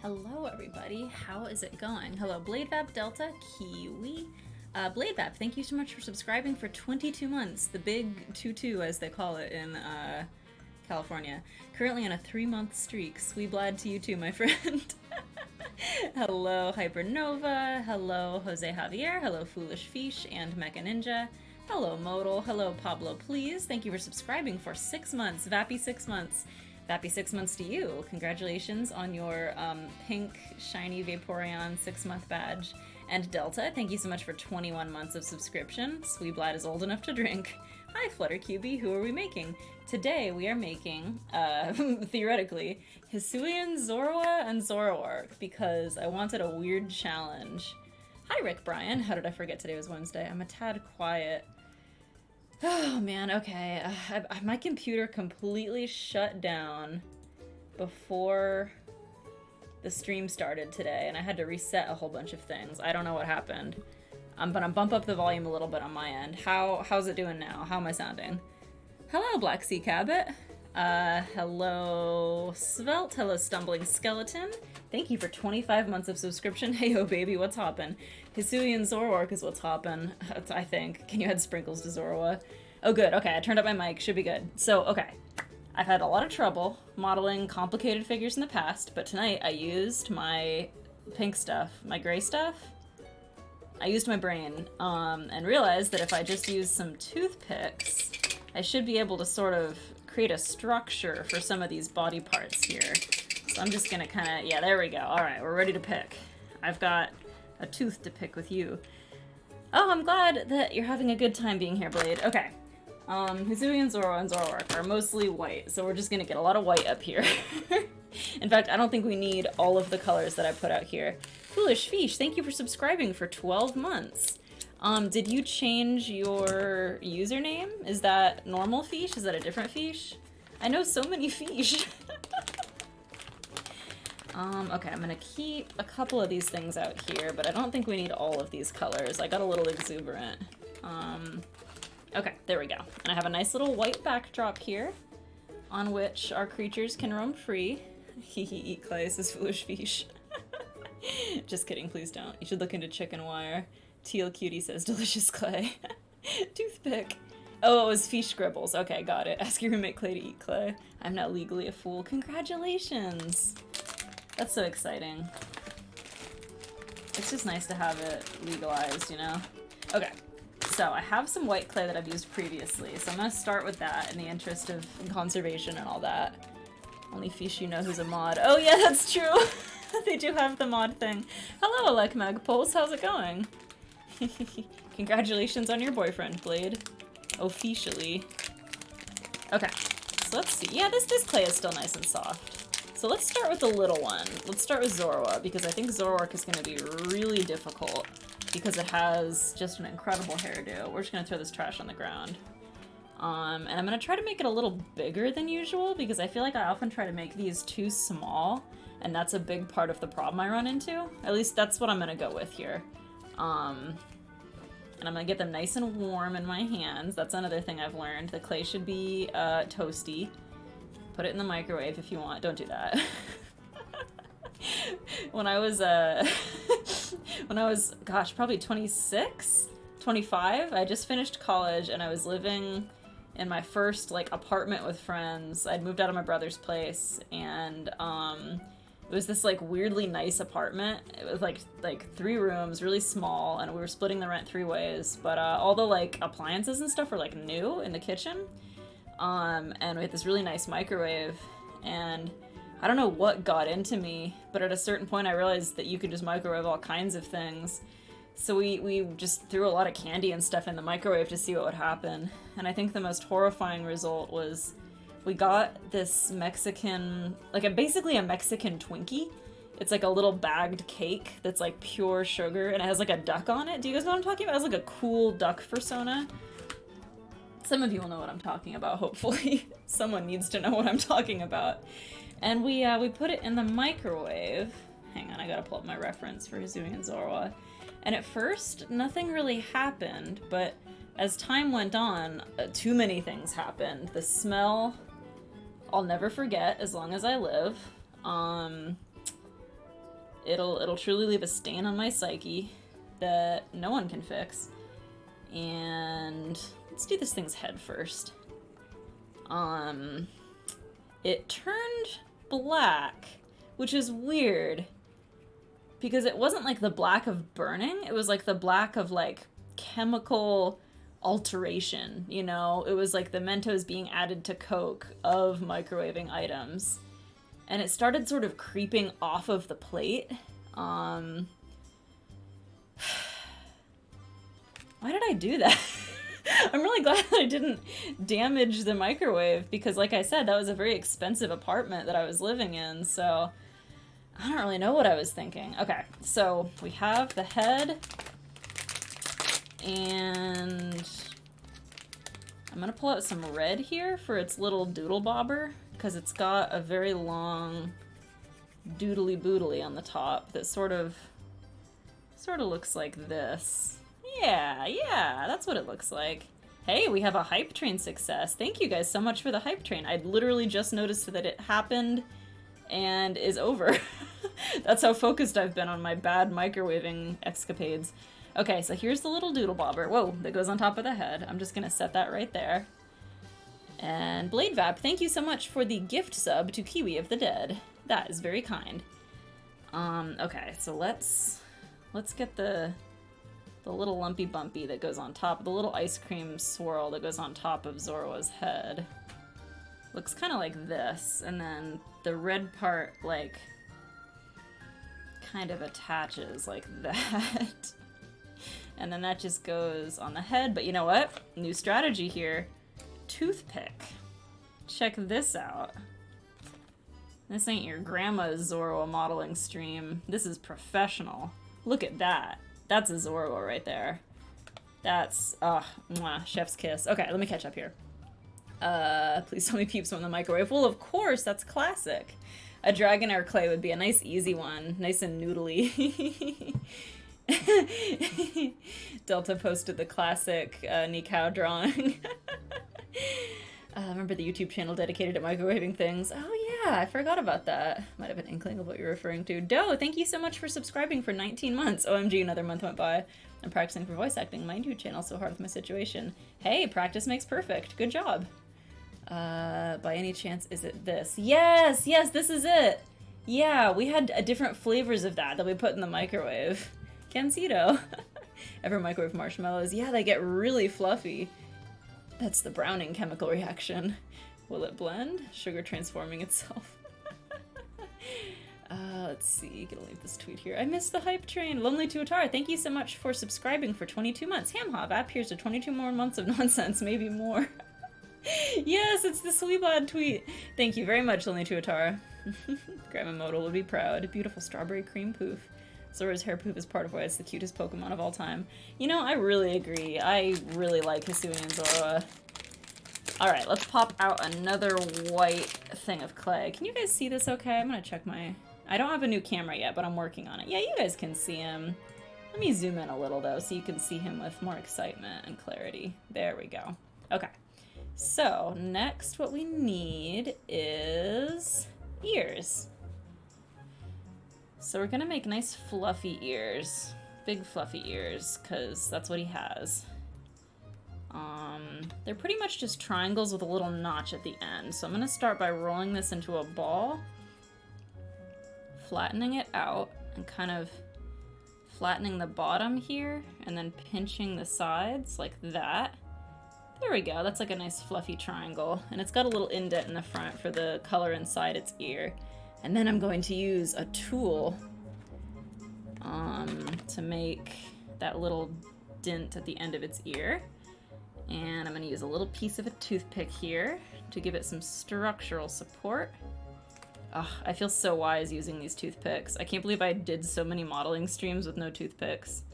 Hello everybody, how is it going? Hello BladeVap Delta, Kiwi. BladeVap, thank you so much for subscribing for 22 months, the big 2-2 as they call it in California. Currently on a 3-month streak. Sweeblad to you too, my friend. Hello Hypernova, hello Jose Javier, hello Foolish Fish and Mecha Ninja. Hello Modal, hello Pablo Please, thank you for subscribing for 6 months, Vappy 6 months. Happy 6 months to you. Congratulations on your pink, shiny Vaporeon 6-month badge. And Delta, thank you so much for 21 months of subscription. Sweeblad is old enough to drink. Hi, FlutterQB, who are we making? Today we are making, theoretically, Hisuian Zorua and Zorua, because I wanted a weird challenge. Hi, Rick Bryan. How did I forget today was Wednesday? I'm a tad quiet. Oh man, okay. My computer completely shut down before the stream started today, and I had to reset a whole bunch of things. I don't know what happened. I'm gonna bump up the volume a little bit on my end. How's it doing now? How am I sounding? Hello, Black Sea Cabot. Hello, Svelte. Hello, Stumbling Skeleton. Thank you for 25 months of subscription. Hey ho, baby, what's hoppin'? Hisuian Zorua is what's hoppin', I think. Can you add sprinkles to Zorua? Oh, good. Okay, I turned up my mic. Should be good. So, okay. I've had a lot of trouble modeling complicated figures in the past, but tonight I used my pink stuff, my gray stuff. I used my brain, and realized that if I just use some toothpicks, I should be able to sort of create a structure for some of these body parts here. So I'm just gonna kind of, yeah, there we go. All right, we're ready to pick. I've got a tooth to pick with you. Oh, I'm glad that you're having a good time being here, Blade. Okay. Hisuian Zorua and Zorua are mostly white, so we're just gonna get a lot of white up here. In fact, I don't think we need all of the colors that I put out here. Foolish Fish, thank you for subscribing for 12 months. Did you change your username? Is that normal Fish? Is that a different Fish? I know so many Fish. Okay, I'm gonna keep a couple of these things out here, but I don't think we need all of these colors. I got a little exuberant. Okay, there we go. And I have a nice little white backdrop here on which our creatures can roam free. Hehe, eat clay, says Foolish Fish. Just kidding, please don't. You should look into chicken wire. Teal Cutie says delicious clay. Toothpick. Oh, it was Fish Scribbles. Okay, got it. Ask your roommate Clay to eat clay. I'm not legally a fool. Congratulations! That's so exciting. It's just nice to have it legalized, you know? Okay, so I have some white clay that I've used previously, so I'm gonna start with that in the interest of conservation and all that. Only Fish you know who's a mod. Oh yeah, that's true! They do have the mod thing. Hello, Alec Magpulse, how's it going? Congratulations on your boyfriend, Blade. Officially. Okay, so let's see. Yeah, this clay is still nice and soft. So let's start with the little one. Let's start with Zorua, because I think Zorua is going to be really difficult because it has just an incredible hairdo. We're just going to throw this trash on the ground. And I'm going to try to make it a little bigger than usual because I feel like I often try to make these too small, and that's a big part of the problem I run into. At least that's what I'm going to go with here. And I'm going to get them nice and warm in my hands. That's another thing I've learned. The clay should be toasty. Put it in the microwave if you want. Don't do that. When I was, gosh, probably 26, 25, I just finished college and I was living in my first, like, apartment with friends. I'd moved out of my brother's place, and, it was this, like, weirdly nice apartment. It was, like 3 rooms, really small, and we were splitting the rent 3 ways, but, all the, like, appliances and stuff were, like, new in the kitchen. And we had this really nice microwave, and I don't know what got into me, but at a certain point I realized that you could just microwave all kinds of things. So we just threw a lot of candy and stuff in the microwave to see what would happen. And I think the most horrifying result was we got this Mexican, like basically a Mexican Twinkie. It's like a little bagged cake that's like pure sugar, and it has like a duck on it. Do you guys know what I'm talking about? It has like a cool duck persona. Some of you will know what I'm talking about, hopefully. Someone needs to know what I'm talking about. And we put it in the microwave. Hang on, I gotta pull up my reference for Hisuian Zorua. And at first, nothing really happened, but as time went on, too many things happened. The smell, I'll never forget as long as I live. It'll truly leave a stain on my psyche that no one can fix. And let's do this thing's head first. It turned black, which is weird because it wasn't like the black of burning, it was like the black of like chemical alteration, you know? It was like the Mentos being added to Coke of microwaving items. And it started sort of creeping off of the plate. Why did I do that? I'm really glad that I didn't damage the microwave because, like I said, that was a very expensive apartment that I was living in, so I don't really know what I was thinking. Okay, so we have the head, and I'm gonna pull out some red here for its little doodle bobber because it's got a very long doodly boodly on the top that sort of looks like this. Yeah, that's what it looks like. Hey, we have a hype train success. Thank you guys so much for the hype train. I'd literally just noticed that it happened and is over. That's how focused I've been on my bad microwaving escapades. Okay, so here's the little doodle bobber. Whoa, that goes on top of the head. I'm just gonna set that right there. And Blade Vap, thank you so much for the gift sub to Kiwi of the Dead. That is very kind. Okay, so let's get the little lumpy bumpy that goes on top, the little ice cream swirl that goes on top of Zorua's head. Looks kind of like this, and then the red part, like, kind of attaches like that. And then that just goes on the head, but you know what? New strategy here. Toothpick. Check this out. This ain't your grandma's Zorua modeling stream. This is professional. Look at that. That's a Zorua right there. That's, mwah, chef's kiss. Okay, let me catch up here. Please tell me peeps from the microwave. Well, of course, that's classic. A Dragonair clay would be a nice easy one. Nice and noodly. Delta posted the classic Nikao drawing. Remember the YouTube channel dedicated to microwaving things? Oh yeah, I forgot about that. Might have an inkling of what you're referring to. Doe, thank you so much for subscribing for 19 months. OMG, another month went by. I'm practicing for voice acting. My YouTube channel's so hard with my situation. Hey, practice makes perfect. Good job. By any chance, is it this? Yes, this is it. Yeah, we had different flavors of that we put in the microwave. Kensido. Ever microwave marshmallows? Yeah, they get really fluffy. That's the browning chemical reaction. Will it blend? Sugar transforming itself. Let's see, gonna leave this tweet here. I missed the hype train. Lonely to Atara, thank you so much for subscribing for 22 months. Hamhob, app here's to 22 more months of nonsense, maybe more. Yes, it's the Sweeblad tweet. Thank you very much, Lonely to Atara. Grandma Modal would be proud. Beautiful strawberry cream poof. Zora's hair poof is part of why it's the cutest Pokemon of all time. You know, I really agree. I really like Hisuian Zorua. Alright, let's pop out another white thing of clay. Can you guys see this okay? I'm gonna check my... I don't have a new camera yet, but I'm working on it. Yeah, you guys can see him. Let me zoom in a little, though, so you can see him with more excitement and clarity. There we go. Okay. So, next what we need is ears. So we're gonna make nice fluffy ears. Big fluffy ears, because that's what he has. They're pretty much just triangles with a little notch at the end. So I'm gonna start by rolling this into a ball, flattening it out, and kind of flattening the bottom here, and then pinching the sides like that. There we go, that's like a nice fluffy triangle. And it's got a little indent in the front for the color inside its ear. And then I'm going to use a tool to make that little dent at the end of its ear. And I'm going to use a little piece of a toothpick here to give it some structural support. Ugh, I feel so wise using these toothpicks. I can't believe I did so many modeling streams with no toothpicks.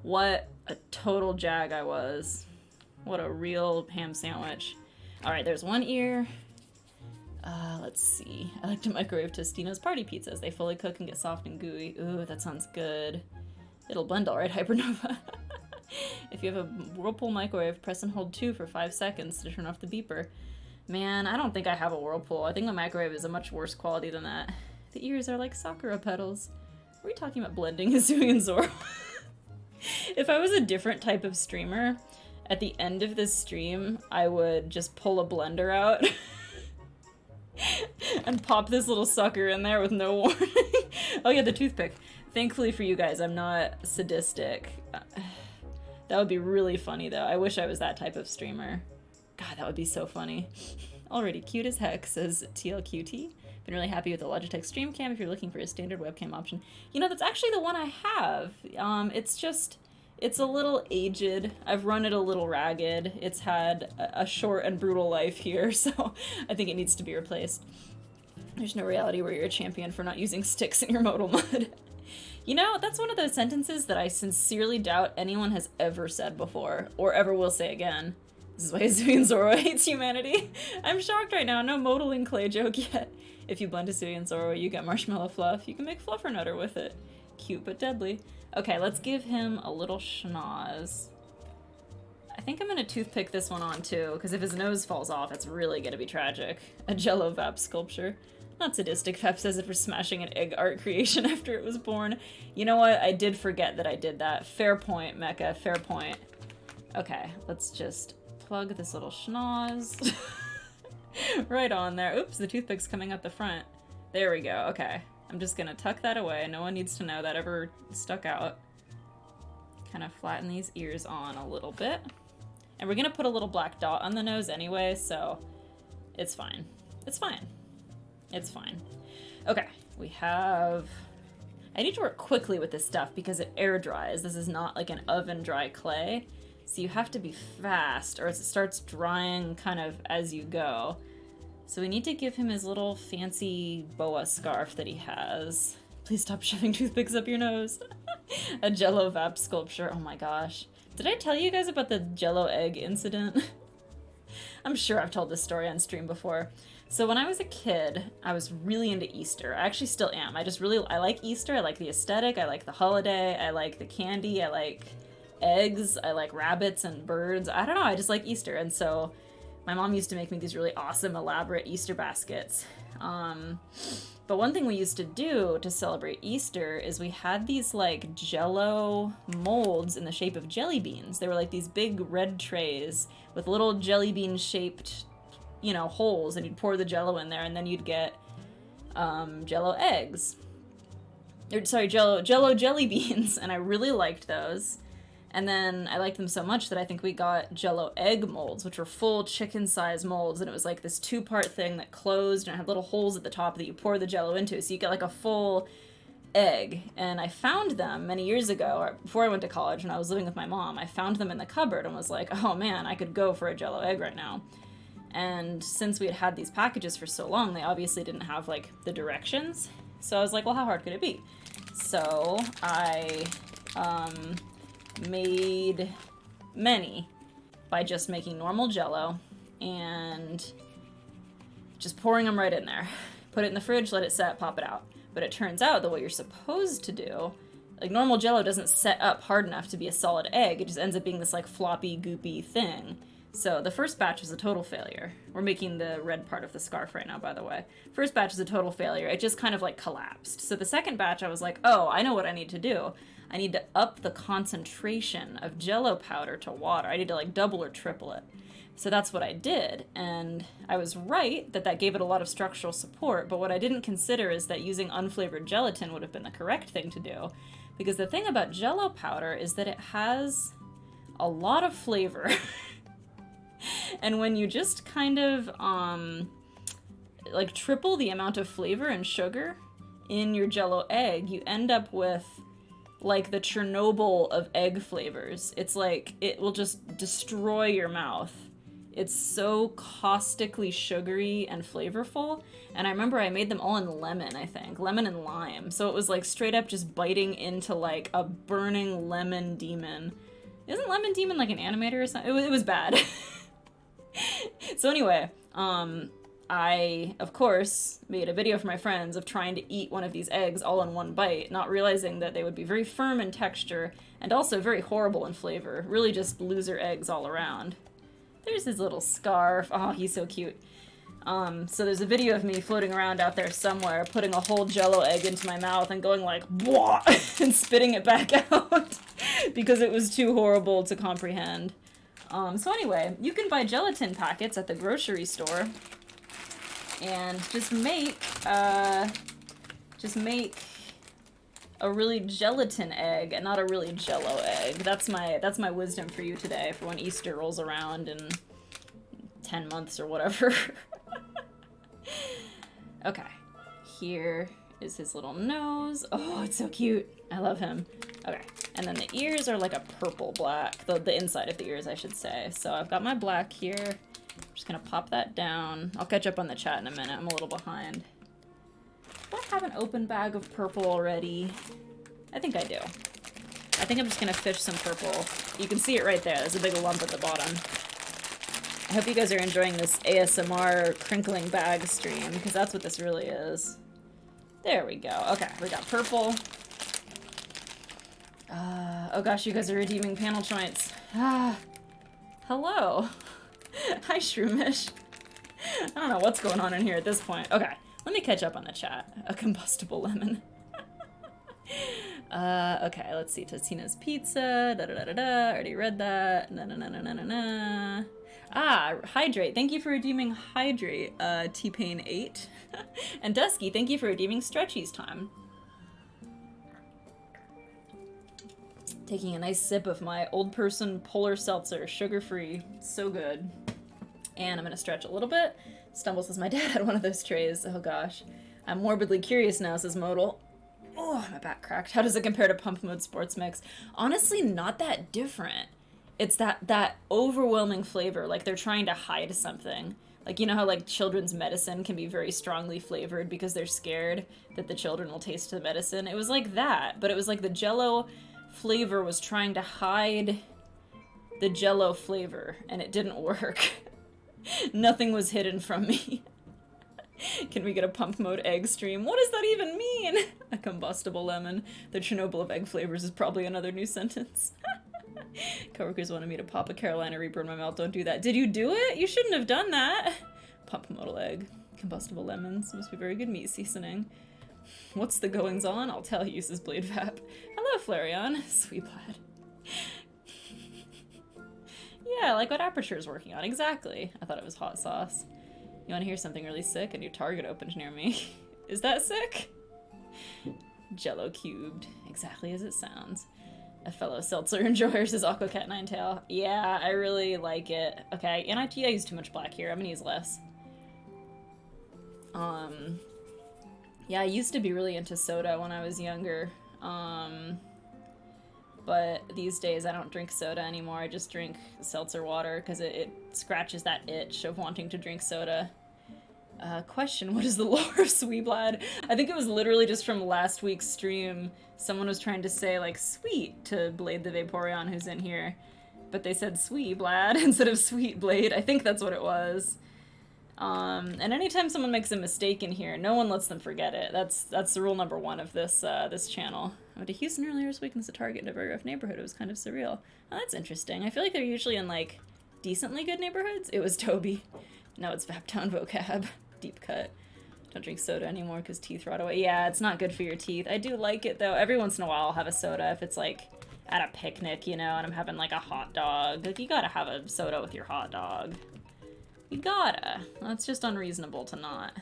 What a total jag I was. What a real ham sandwich. Alright, there's one ear. Let's see. I like to microwave Tostino's party pizzas. They fully cook and get soft and gooey. Ooh, that sounds good. It'll blend all right, Hypernova. If you have a Whirlpool microwave, press and hold 2 for 5 seconds to turn off the beeper. Man, I don't think I have a Whirlpool. I think the microwave is a much worse quality than that. The ears are like sakura petals. Were we talking about blending Hisuian Zorua? If I was a different type of streamer, at the end of this stream, I would just pull a blender out and pop this little sucker in there with no warning. Oh yeah, the toothpick. Thankfully for you guys, I'm not sadistic. That would be really funny though. I wish I was that type of streamer. God, that would be so funny. Already cute as heck, says TLQT. Been really happy with the Logitech Stream Cam if you're looking for a standard webcam option. You know, that's actually the one I have. It's a little aged. I've run it a little ragged. It's had a short and brutal life here, so I think it needs to be replaced. There's no reality where you're a champion for not using sticks in your modal mud. You know, that's one of those sentences that I sincerely doubt anyone has ever said before, or ever will say again. This is why Hisuian Zorua hates humanity. I'm shocked right now, no modeling clay joke yet. If you blend Hisuian Zorua, you get marshmallow fluff. You can make fluffernutter with it. Cute but deadly. Okay, let's give him a little schnoz. I think I'm gonna toothpick this one on too, because if his nose falls off, it's really gonna be tragic. A Jello Vap sculpture. Not sadistic, Vap says it for smashing an egg art creation after it was born. You know what? I did forget that I did that. Fair point, Mecha, fair point. Okay, let's just plug this little schnoz right on there. Oops, the toothpick's coming out the front. There we go, okay. I'm just gonna tuck that away. No one needs to know that ever stuck out. Kind of flatten these ears on a little bit. And we're gonna put a little black dot on the nose anyway, so it's fine. It's fine. It's fine. Okay, we have... I need to work quickly with this stuff because it air dries. This is not like an oven dry clay. So you have to be fast or else it starts drying kind of as you go. So we need to give him his little fancy boa scarf that he has. Please stop shoving toothpicks up your nose. A Jello Vap sculpture. Oh my gosh. Did I tell you guys about the Jello egg incident? I'm sure I've told this story on stream before. So when I was a kid, I was really into Easter. I actually still am. I like Easter. I like the aesthetic. I like the holiday. I like the candy. I like eggs. I like rabbits and birds. I don't know. I just like Easter. And so my mom used to make me these really awesome, elaborate Easter baskets. But one thing we used to do to celebrate Easter is we had these like Jello molds in the shape of jelly beans. They were like these big red trays with little jelly bean shaped, you know, holes, and you'd pour the Jello in there, and then you'd get Jello eggs. Or, sorry, Jello jelly beans, and I really liked those. And then I liked them so much that I think we got Jello egg molds, which were full chicken-sized molds, and it was like this two-part thing that closed and had little holes at the top that you pour the Jello into, so you get like a full egg. And I found them many years ago, or before I went to college, when I was living with my mom. I found them in the cupboard and was like, oh man, I could go for a Jello egg right now. And since we had had these packages for so long, they obviously didn't have like the directions. So I was like, well, how hard could it be? So I made many by just making normal Jello and just pouring them right in there. Put it in the fridge, let it set, pop it out. But it turns out that what you're supposed to do, like normal Jello doesn't set up hard enough to be a solid egg. It just ends up being this like floppy, goopy thing. So the first batch was a total failure. We're making the red part of the scarf right now, by the way. First batch was a total failure. It just kind of like collapsed. So the second batch, I was like, oh, I know what I need to do. I need to up the concentration of Jello powder to water. I need to like double or triple it. So that's what I did. And I was right that that gave it a lot of structural support. But what I didn't consider is that using unflavored gelatin would have been the correct thing to do. Because the thing about Jello powder is that it has a lot of flavor. And when you just kind of, like triple the amount of flavor and sugar in your Jello egg, you end up with like the Chernobyl of egg flavors. It's like, it will just destroy your mouth. It's so caustically sugary and flavorful. And I remember I made them all in lemon, I think. Lemon and lime. So it was like straight up just biting into like a burning lemon demon. Isn't Lemon Demon like an animator or something? It was bad. So anyway, I, of course, made a video for my friends of trying to eat one of these eggs all in one bite, not realizing that they would be very firm in texture and also very horrible in flavor. Really just loser eggs all around. There's his little scarf. Oh, he's so cute. So there's a video of me floating around out there somewhere, putting a whole Jell-O egg into my mouth and going like, "Bwah!" and spitting it back out because it was too horrible to comprehend. So anyway, you can buy gelatin packets at the grocery store and just make a really gelatin egg and not a really Jell-O egg. That's my wisdom for you today for when Easter rolls around in 10 months or whatever. Okay, here is his little nose. Oh, it's so cute. I love him. Okay, and then the ears are like a purple black. The inside of the ears, I should say. So I've got my black here. I'm just gonna pop that down. I'll catch up on the chat in a minute. I'm a little behind. Do I have an open bag of purple already? I think I do. I think I'm just gonna fish some purple. You can see it right there. There's a big lump at the bottom. I hope you guys are enjoying this ASMR crinkling bag stream, because that's what this really is. There we go. Okay, we got purple. Oh gosh, you guys are redeeming panel joints. Hello. Hi, Shroomish. I don't know what's going on in here at this point. Okay, let me catch up on the chat. A combustible lemon. Okay, let's see. Totino's Pizza. Da-da-da-da-da. Already read that. Na-na-na-na-na-na. Ah, Hydrate. Thank you for redeeming Hydrate, T-Pain 8. And Dusky, thank you for redeeming Stretchy's Time. Taking a nice sip of my old person polar seltzer, sugar-free. So good. And I'm gonna stretch a little bit. Stumble says my dad had one of those trays. Oh gosh. I'm morbidly curious now, says Modal. Oh, my back cracked. How does it compare to Pump Mode Sports Mix? Honestly, not that different. It's that overwhelming flavor, like they're trying to hide something. Like, you know how like children's medicine can be very strongly flavored because they're scared that the children will taste the medicine? It was like that, but it was like the Jell-O flavor was trying to hide the Jell-O flavor, and it didn't work. Nothing was hidden from me. Can we get a pump mode egg stream? What does that even mean? A combustible lemon. The Chernobyl of egg flavors is probably another new sentence. Coworkers wanted me to pop a Carolina Reaper in my mouth. Don't do that. Did you do it? You shouldn't have done that. Pump modal egg. Combustible lemons. Must be very good meat seasoning. What's the goings on? I'll tell you, says Blade Vap. Hello, Flareon. Sweet lad. Yeah, like what Aperture is working on. Exactly. I thought it was hot sauce. You want to hear something really sick? A new Target opened near me. Is that sick? Jell-O cubed. Exactly as it sounds. A fellow seltzer enjoyer says Aquacat Ninetail. Yeah, I really like it. Okay, and I use too much black here. I'm gonna use less. Yeah, I used to be really into soda when I was younger. But these days I don't drink soda anymore. I just drink seltzer water because it scratches that itch of wanting to drink soda. Question, what is the lore of Sweeblad? I think it was literally just from last week's stream. Someone was trying to say, like, sweet to Blade the Vaporeon who's in here. But they said Sweeblad instead of Sweet Blade. I think that's what it was. And anytime someone makes a mistake in here, no one lets them forget it. That's the rule number one of this this channel. I went to Houston earlier this week and it's a Target in a very rough neighborhood. It was kind of surreal. Oh, that's interesting. I feel like they're usually in, like, decently good neighborhoods. It was Toby. Now it's Vaptown vocab. Deep cut. Don't drink soda anymore because teeth rot away. Yeah, it's not good for your teeth. I do like it, though. Every once in a while I'll have a soda if it's, like, at a picnic, you know, and I'm having, like, a hot dog. Like, you gotta have a soda with your hot dog. You gotta. That's just unreasonable to not.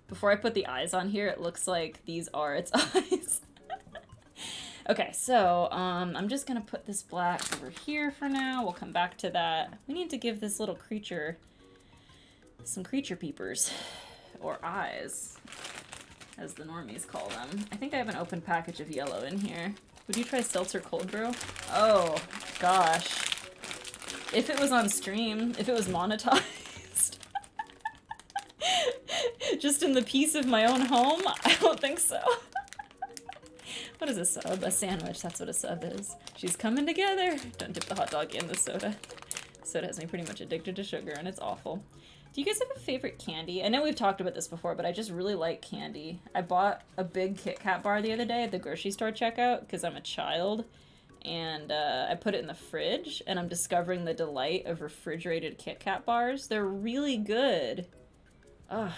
Before I put the eyes on here, it looks like these are its eyes. Okay, so, I'm just gonna put this black over here for now. We'll come back to that. We need to give this little creature some creature peepers. Or eyes, as the normies call them. I think I have an open package of yellow in here. Would you try Seltzer Cold Brew? Oh, gosh. If it was on stream, if it was monetized. Just in the peace of my own home? I don't think so. What is a sub? A sandwich, that's what a sub is. She's coming together. Don't dip the hot dog in the soda. Soda has me pretty much addicted to sugar, and it's awful. Do you guys have a favorite candy? I know we've talked about this before, but I just really like candy. I bought a big Kit Kat bar the other day at the grocery store checkout because I'm a child, and I put it in the fridge, and I'm discovering the delight of refrigerated Kit Kat bars. They're really good. Ugh.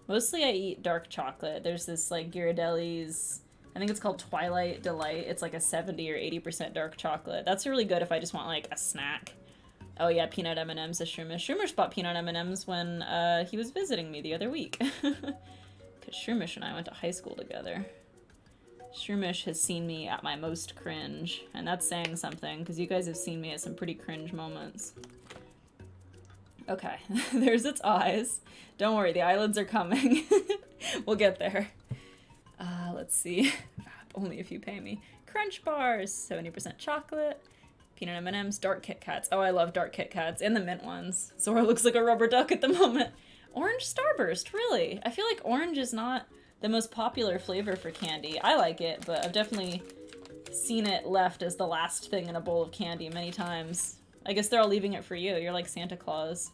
Mostly I eat dark chocolate. There's this like Ghirardelli's, I think it's called Twilight Delight. It's like a 70 or 80% dark chocolate. That's really good if I just want like a snack. Oh yeah, peanut M&Ms is Shroomish. Shroomish bought peanut M&Ms when he was visiting me the other week. Because Shroomish and I went to high school together. Shroomish has seen me at my most cringe, and that's saying something, because you guys have seen me at some pretty cringe moments. Okay, there's its eyes. Don't worry, the eyelids are coming. We'll get there. Let's see. Only if you pay me. Crunch bars, 70% chocolate. Peanut M&Ms, dark Kit Kats. Oh, I love dark Kit Kats, and the mint ones. Zora looks like a rubber duck at the moment. Orange Starburst, really? I feel like orange is not the most popular flavor for candy. I like it, but I've definitely seen it left as the last thing in a bowl of candy many times. I guess they're all leaving it for you. You're like Santa Claus.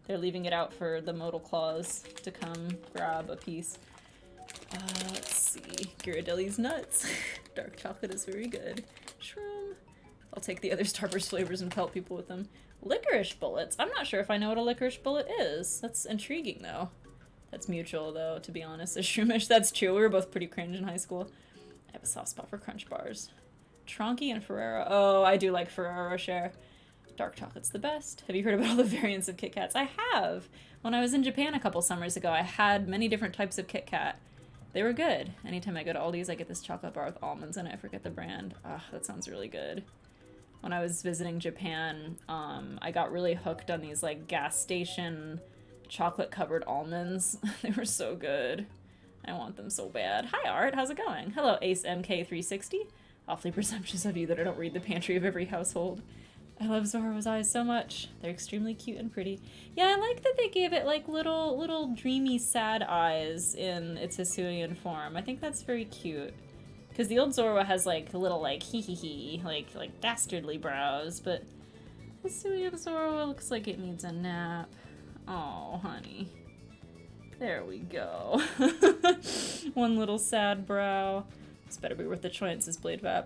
They're leaving it out for the modal claws to come grab a piece. Let's see. Ghirardelli's nuts. Dark chocolate is very good. Shroom. I'll take the other Starburst flavors and pelt people with them. Licorice bullets. I'm not sure if I know what a licorice bullet is. That's intriguing, though. That's mutual, though, to be honest. As Shroomish, that's true. We were both pretty cringe in high school. I have a soft spot for Crunch Bars. Tronky and Ferrero. Oh, I do like Ferrero Rocher. Dark chocolate's the best. Have you heard about all the variants of Kit Kats? I have. When I was in Japan a couple summers ago, I had many different types of Kit Kat. They were good. Anytime I go to Aldi's, I get this chocolate bar with almonds in it. I forget the brand. Ah, that sounds really good. When I was visiting Japan, I got really hooked on these like gas station chocolate covered almonds. They were so good. I want them so bad. Hi Art, how's it going? Hello Ace MK360. Awfully presumptuous of you that I don't read the pantry of every household. I love Zorro's eyes so much. They're extremely cute and pretty. Yeah, I like that they gave it like little dreamy sad eyes in its Hisuian form. I think that's very cute. Because the old Zorua has like little like hee like dastardly brows, but Hisuian Zorua looks like it needs a nap. Oh, honey. There we go. One little sad brow. This better be worth the choice, says Blade Vap.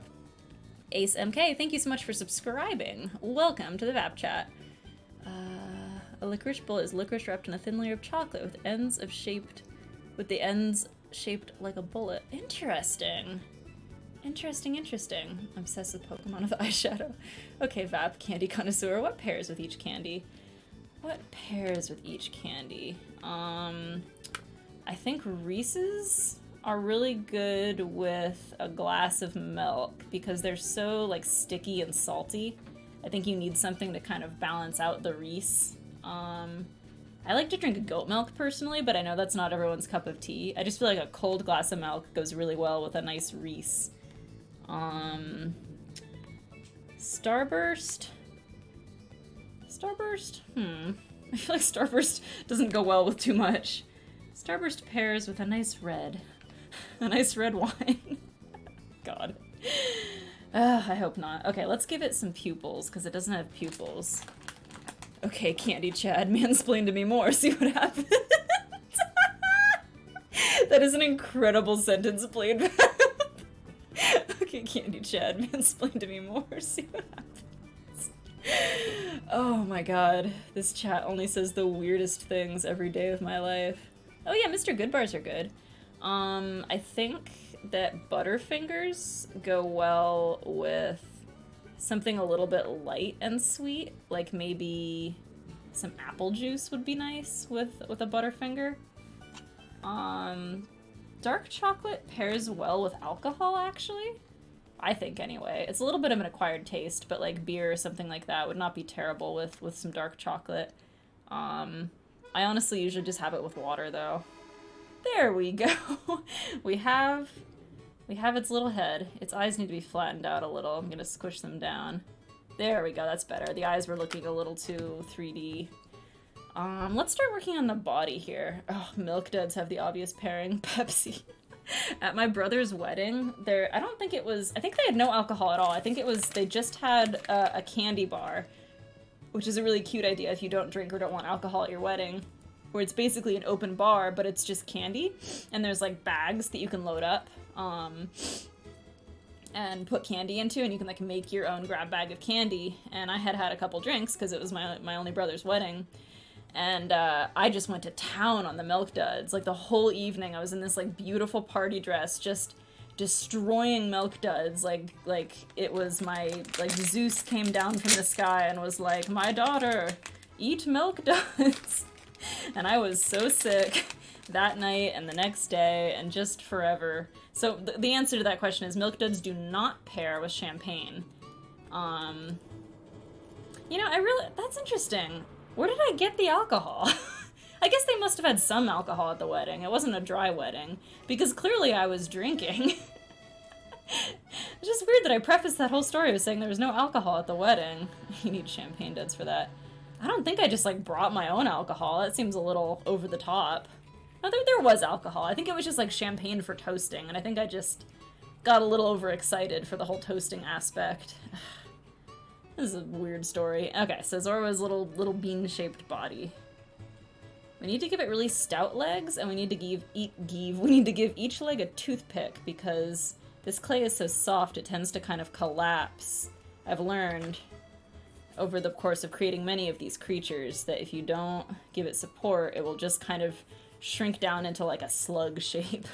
Ace MK, thank you so much for subscribing. Welcome to the Vap Chat. A licorice bullet is licorice wrapped in a thin layer of chocolate with the ends shaped like a bullet. Interesting. Interesting. I'm obsessed with Pokemon with eyeshadow. Okay, Vap, candy connoisseur. What pairs with each candy? I think Reese's are really good with a glass of milk because they're so like sticky and salty. I think you need something to kind of balance out the Reese. I like to drink goat milk personally, but I know that's not everyone's cup of tea. I just feel like a cold glass of milk goes really well with a nice Reese. Starburst? I feel like Starburst doesn't go well with too much. Starburst pairs with a nice red. A nice red wine. God. I hope not. Okay, let's give it some pupils, because it doesn't have pupils. Okay, Candy Chad, mansplain to me more, see what happens. That is an incredible sentence, Blade. Okay, Candy Chad, mansplain to me more, see what happens. Oh my god, this chat only says the weirdest things every day of my life. Oh yeah, Mr. Goodbars are good. I think that Butterfingers go well with something a little bit light and sweet, like maybe some apple juice would be nice with a Butterfinger. Dark chocolate pairs well with alcohol, actually. I think, anyway. It's a little bit of an acquired taste, but like beer or something like that would not be terrible with some dark chocolate. I honestly usually just have it with water, though. There we go. We have its little head. Its eyes need to be flattened out a little. I'm gonna squish them down. There we go, that's better. The eyes were looking a little too 3D. Let's start working on the body here. Oh, Milk Duds have the obvious pairing. Pepsi. At my brother's wedding, I think they had no alcohol at all. I think they just had a candy bar, which is a really cute idea if you don't drink or don't want alcohol at your wedding, where it's basically an open bar, but it's just candy, and there's like bags that you can load up, and put candy into, and you can like make your own grab bag of candy. And I had a couple drinks because it was my only brother's wedding, And I just went to town on the Milk Duds. Like the whole evening I was in this like beautiful party dress just destroying Milk Duds like it was my, like Zeus came down from the sky and was like, my daughter, eat Milk Duds. And I was so sick that night and the next day and just forever. So the answer to that question is Milk Duds do not pair with champagne. You know, that's interesting. Where did I get the alcohol? I guess they must have had some alcohol at the wedding. It wasn't a dry wedding, because clearly I was drinking. It's just weird that I prefaced that whole story with saying there was no alcohol at the wedding. You need champagne duds for that. I don't think I just, like, brought my own alcohol. That seems a little over the top. No, there was alcohol. I think it was just, like, champagne for toasting, and I think I just got a little overexcited for the whole toasting aspect. This is a weird story. Okay, so Zorua's little bean-shaped body. We need to give it really stout legs, and we need to give each leg a toothpick, because this clay is so soft it tends to kind of collapse. I've learned over the course of creating many of these creatures that if you don't give it support, it will just kind of shrink down into like a slug shape.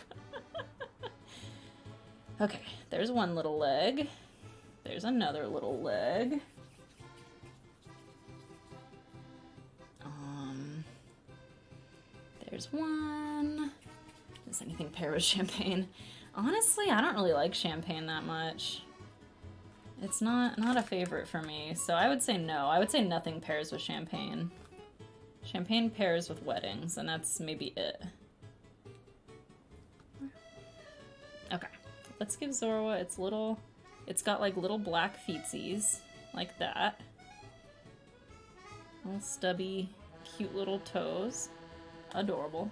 Okay, there's one little leg. There's another little leg. There's one. Does anything pair with champagne? Honestly, I don't really like champagne that much. It's not a favorite for me, so I would say no. I would say nothing pairs with champagne. Champagne pairs with weddings, and that's maybe it. Okay, let's give Zorua its little... It's got like little black feetsies, like that. Little stubby, cute little toes. Adorable.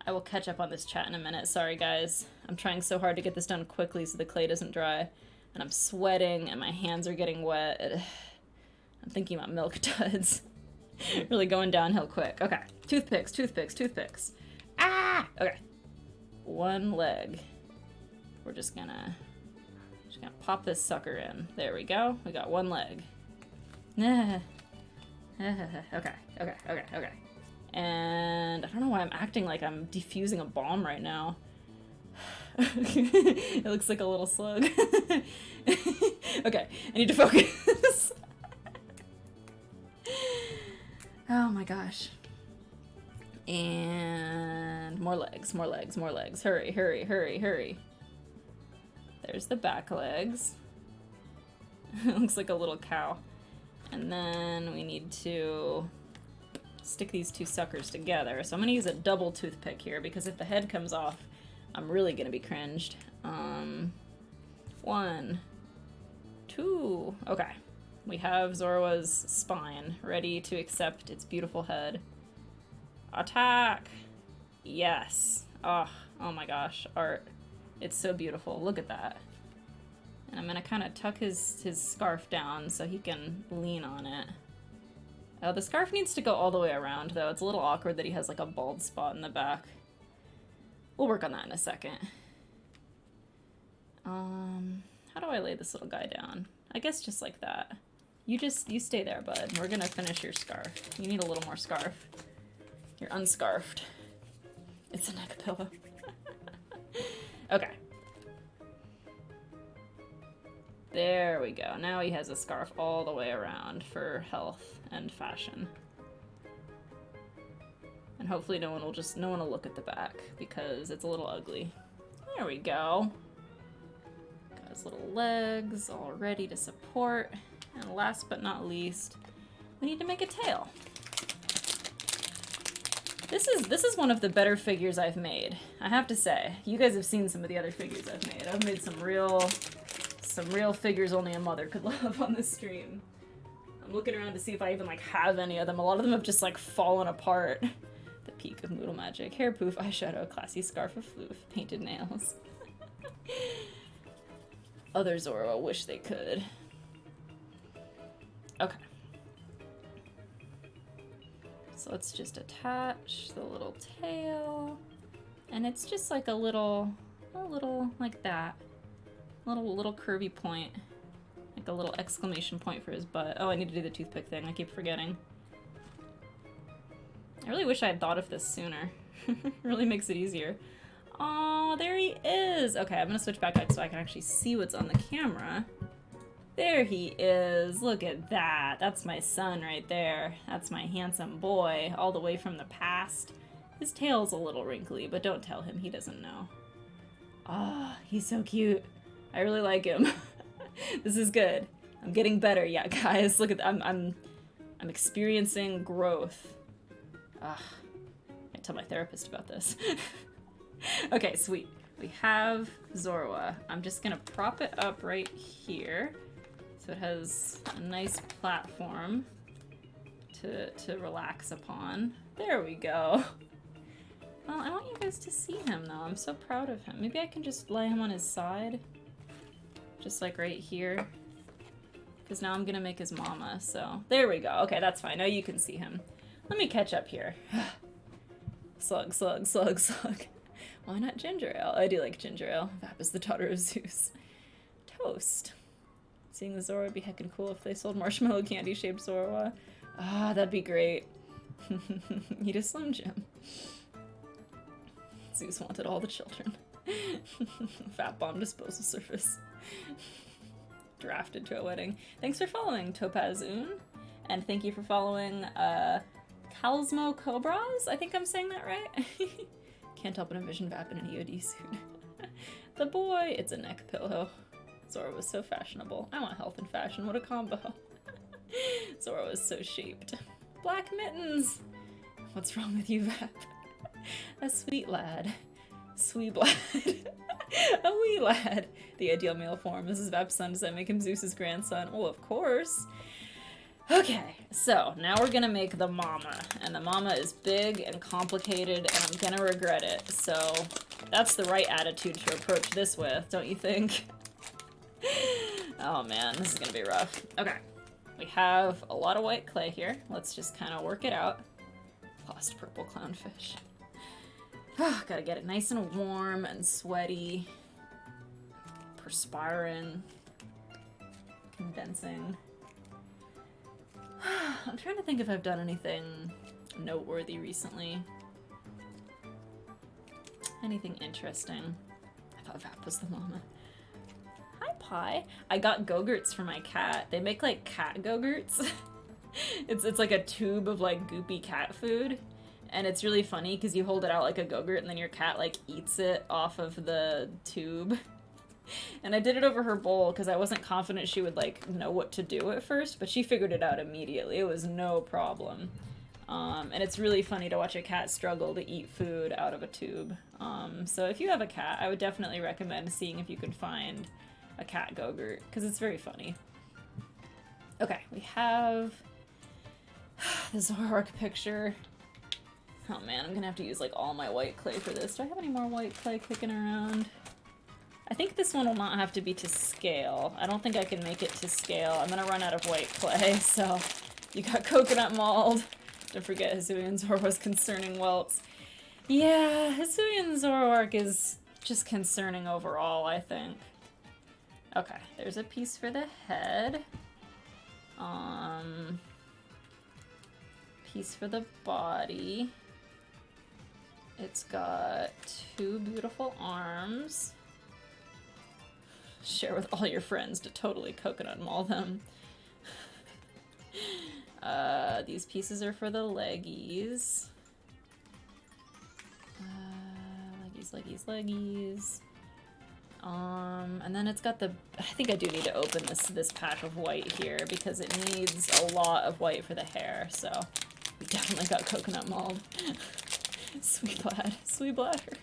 I will catch up on this chat in a minute. Sorry, guys. I'm trying so hard to get this done quickly so the clay doesn't dry. And I'm sweating and my hands are getting wet. I'm thinking about Milk Duds. Really going downhill quick. Okay. Toothpicks, toothpicks, toothpicks. Ah! Okay. One leg. We're just gonna pop this sucker in. There we go. We got one leg. Okay. Okay. And I don't know why I'm acting like I'm defusing a bomb right now. It looks like a little slug. Okay, I need to focus. Oh my gosh. And more legs, more legs, more legs. Hurry, hurry, hurry, hurry. There's the back legs. It looks like a little cow. And then we need to stick these two suckers together. So I'm gonna use a double toothpick here because if the head comes off, I'm really gonna be cringed. 1, 2. Okay. We have Zorua's spine ready to accept its beautiful head. Attack! Yes. Oh my gosh, art. It's so beautiful. Look at that. And I'm gonna kind of tuck his scarf down so he can lean on it. Oh, the scarf needs to go all the way around, though. It's a little awkward that he has like a bald spot in the back. We'll work on that in a second. How do I lay this little guy down? I guess just like that. You stay there, bud. We're gonna finish your scarf. You need a little more scarf. You're unscarfed. It's a neck pillow. Okay. There we go. Now he has a scarf all the way around for health and fashion. And hopefully no one will look at the back because it's a little ugly. There we go. Got his little legs all ready to support. And last but not least, we need to make a tail. This is one of the better figures I've made, I have to say. You guys have seen some of the other figures I've made. I've made some real figures only a mother could love on this stream. I'm looking around to see if I even like have any of them. A lot of them have just like fallen apart. The peak of Moodle magic. Hair poof, eyeshadow, classy scarf of floof, painted nails. Other Zorua wish they could. Okay. So let's just attach the little tail. And it's just like a little like that. Little curvy point. Like a little exclamation point for his butt. Oh, I need to do the toothpick thing. I keep forgetting. I really wish I had thought of this sooner. Really makes it easier. Oh, there he is! Okay, I'm gonna switch back up so I can actually see what's on the camera. There he is. Look at that. That's my son right there. That's my handsome boy, all the way from the past. His tail's a little wrinkly, but don't tell him. He doesn't know. Ah, he's so cute. I really like him. This is good. I'm getting better. Yeah, guys, look at I'm experiencing growth. Ah, I tell my therapist about this. Okay, sweet. We have Zorua. I'm just gonna prop it up right here so it has a nice platform to relax upon. There we go. Well, I want you guys to see him though. I'm so proud of him. Maybe I can just lay him on his side. Just like right here. Because now I'm gonna make his mama, so there we go. Okay, that's fine. Now you can see him. Let me catch up here. Slug, slug, slug, slug. Why not ginger ale? I do like ginger ale. Vap is the daughter of Zeus. Toast. Seeing the Zorua would be heckin' cool if they sold marshmallow candy-shaped Zorua. Ah, that'd be great. Eat a Slim Jim. Zeus wanted all the children. Fat bomb disposal service. Drafted to a wedding. Thanks for following, Topazoon. And thank you for following, Kalsmo Cobras? I think I'm saying that right? Can't help but envision Vap in an EOD suit. The boy! It's a neck pillow. Zorua was so fashionable. I want health and fashion. What a combo. Zorua was so shaped. Black mittens! What's wrong with you, Vap? A sweet lad. Sweet lad. A wee lad. The ideal male form. This is Vap's son. Does that make him Zeus's grandson? Oh, of course. Okay, so now we're gonna make the mama. And the mama is big and complicated, and I'm gonna regret it. So that's the right attitude to approach this with, don't you think? Oh man, this is gonna be rough. Okay, we have a lot of white clay here. Let's just kind of work it out. Lost purple clownfish. Gotta get it nice and warm and sweaty. Perspiring. Condensing. I'm trying to think if I've done anything noteworthy recently. Anything interesting. I thought Vap was the mama. Hi, Pie. I got Go-Gurts for my cat. They make, like, cat Go-Gurts. It's like a tube of, like, goopy cat food. And it's really funny because you hold it out like a Go-Gurt and then your cat, like, eats it off of the tube. And I did it over her bowl because I wasn't confident she would, like, know what to do at first, but she figured it out immediately. It was no problem. And it's really funny to watch a cat struggle to eat food out of a tube. So if you have a cat, I would definitely recommend seeing if you can find a cat Go-Gurt, because it's very funny. Okay, we have the Zorua picture. Oh man, I'm gonna have to use, like, all my white clay for this. Do I have any more white clay kicking around? I think this one will not have to be to scale. I don't think I can make it to scale. I'm gonna run out of white clay, so you got coconut mold. Don't forget Hisuian Zorua's concerning welts. Yeah, Hisuian Zorua is just concerning overall, I think. Okay, there's a piece for the head. Piece for the body. It's got two beautiful arms. Share with all your friends to totally coconut maul them. These pieces are for the leggies. Leggies. And then it's got the... I think I do need to open this pack of white here because it needs a lot of white for the hair, so we definitely got coconut mold. Sweet lad. Sweet bladder.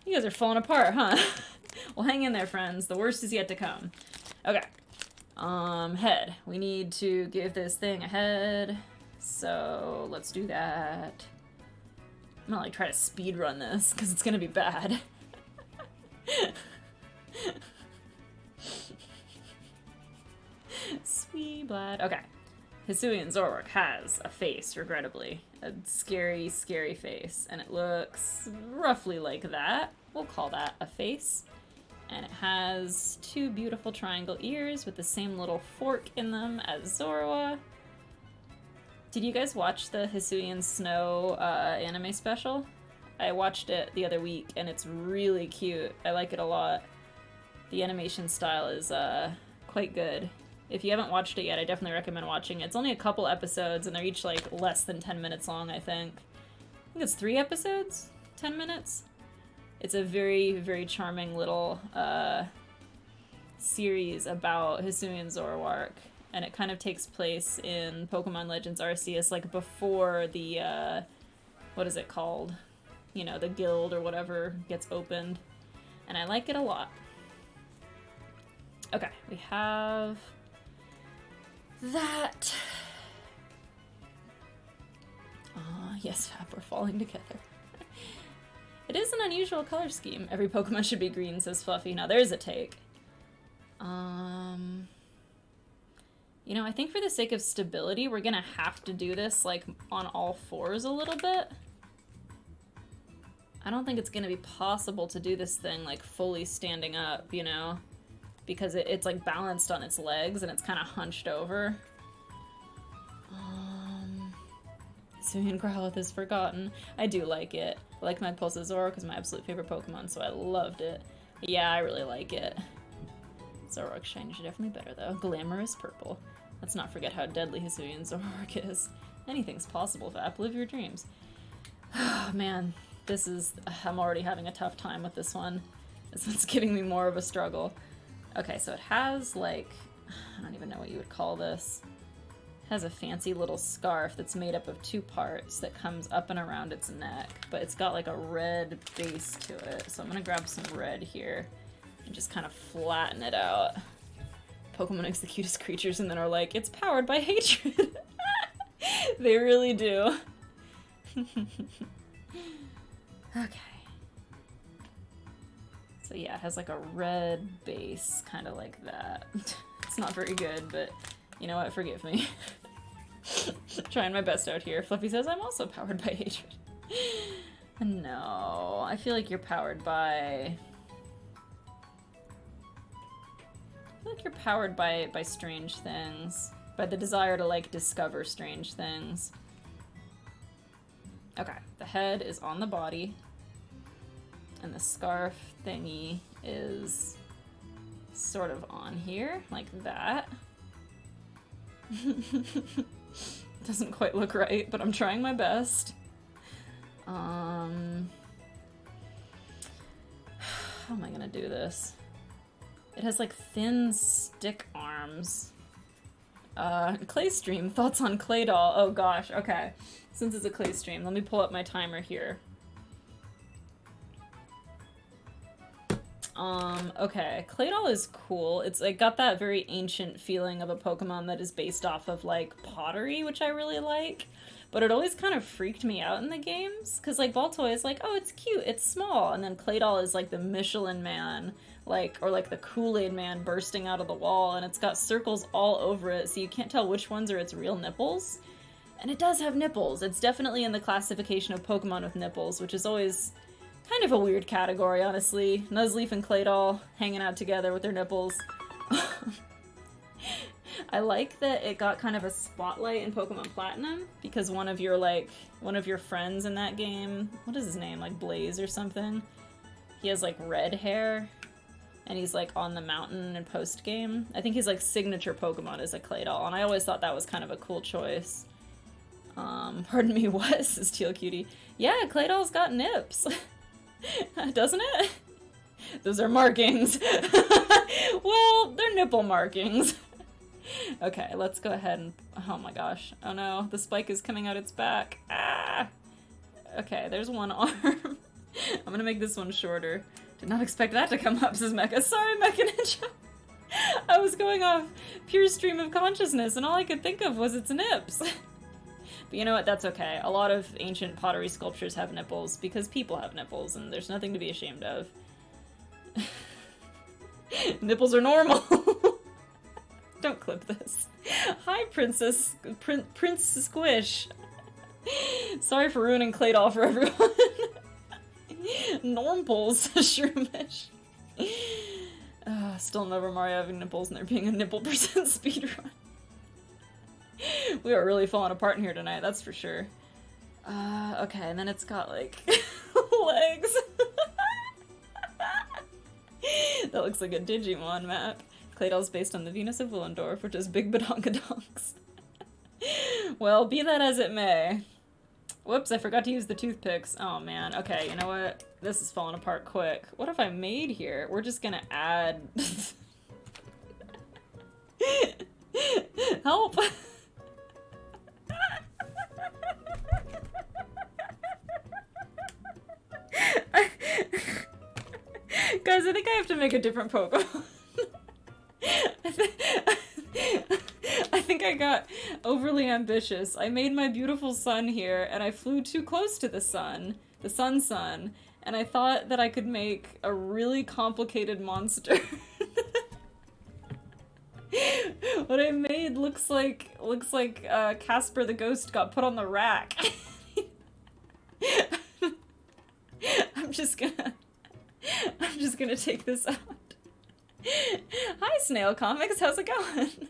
You guys are falling apart, huh? Well, hang in there, friends. The worst is yet to come. Okay. Head. We need to give this thing a head. So, let's do that. I'm gonna, like, try to speed run this, because it's gonna be bad. Sweet blood. Okay. Hisuian Zorua has a face, regrettably. A scary, scary face. And it looks roughly like that. We'll call that a face. And it has two beautiful triangle ears with the same little fork in them as Zorua. Did you guys watch the Hisuian Snow anime special? I watched it the other week, and it's really cute. I like it a lot. The animation style is quite good. If you haven't watched it yet, I definitely recommend watching it. It's only a couple episodes, and they're each like less than 10 minutes long, I think. I think it's 3 episodes? 10 minutes? It's a very, very charming little series about Hisuian Zorua, and it kind of takes place in Pokemon Legends Arceus, like before the, what is it called? You know, the guild or whatever gets opened. And I like it a lot. Okay, we have that. Yes, Fab, we're falling together. It is an unusual color scheme. Every Pokemon should be green, says Fluffy. Now there's a take. You know, I think for the sake of stability, we're gonna have to do this, like, on all fours a little bit. I don't think it's gonna be possible to do this thing, like, fully standing up, you know? Because it's, like, balanced on its legs and it's kind of hunched over. Hisuian Growlithe is forgotten. I do like it. I like Magpulse's Zoro because my absolute favorite Pokemon, so I loved it. Yeah, I really like it. Zoroark shiny is definitely better, though. Glamorous purple. Let's not forget how deadly Hisuian Zoroark is. Anything's possible, Vap. Live your dreams. Oh, man. This is... I'm already having a tough time with this one. This one's giving me more of a struggle. Okay, so it has, like... I don't even know what you would call this. It has a fancy little scarf that's made up of 2 parts that comes up and around its neck, but it's got, like, a red base to it. So I'm gonna grab some red here and just kind of flatten it out. Pokemon makes the cutest creatures and then are like, it's powered by hatred. They really do. Okay. So yeah, it has like a red base, kind of like that. It's not very good, but you know what, forgive me. Trying my best out here. Fluffy says, I'm also powered by hatred. No, I feel like you're powered by... I feel like you're powered by strange things. By the desire to, like, discover strange things. Okay, the head is on the body. And the scarf thingy is sort of on here, like that. Doesn't quite look right, but I'm trying my best. How am I gonna do this? It has like thin stick arms. Clay stream, thoughts on Clay Doll? Oh gosh, okay. Since it's a Clay stream, let me pull up my timer here. Okay, Clay Doll is cool. It's like got that very ancient feeling of a Pokemon that is based off of like pottery, which I really like. But it always kind of freaked me out in the games, because like Baltoy is like, oh, it's cute, it's small, and then Clay Doll is like the Michelin Man, like, or like the Kool-Aid Man bursting out of the wall, and it's got circles all over it, so you can't tell which ones are its real nipples. And it does have nipples. It's definitely in the classification of Pokemon with nipples, which is always kind of a weird category, honestly. Nuzleaf and Clay Doll hanging out together with their nipples. I like that it got kind of a spotlight in Pokemon Platinum, because one of your friends in that game, what is his name, like Blaze or something? He has like red hair, and he's like on the mountain in post-game. I think his like signature Pokemon is a Clay Doll, and I always thought that was kind of a cool choice. Pardon me, what? Says Teal Cutie. Yeah, Clay Doll's got nips. Doesn't it? Those are markings. Well, they're nipple markings. Okay, let's go ahead and... Oh my gosh. Oh no, the spike is coming out its back. Ah! Okay, there's one arm. I'm gonna make this one shorter. Did not expect that to come up, says Mecha. Sorry, Mecha Ninja. I was going off pure stream of consciousness, and all I could think of was its nips. But you know what? That's okay. A lot of ancient pottery sculptures have nipples, because people have nipples, and there's nothing to be ashamed of. Nipples are normal. Don't clip this. Hi, Prince Squish. Sorry for ruining Clay Doll for everyone. Normples, Shroomish. Still never Mario having nipples and there being a nipple % speedrun. We are really falling apart in here tonight, that's for sure. Okay, and then it's got, like, legs. That looks like a Digimon map. Claydol's based on the Venus of Willendorf, which is big badonkadonks. Well, be that as it may. Whoops, I forgot to use the toothpicks. Oh man, okay, you know what? This is falling apart quick. What have I made here? We're just gonna add... Help! Guys, I think I have to make a different Pokemon. I think I got overly ambitious. I made my beautiful sun here, and I flew too close to the sun, and I thought that I could make a really complicated monster. What I made looks like Casper the Ghost got put on the rack. I'm just gonna take this out. Hi, Snail Comics, how's it going?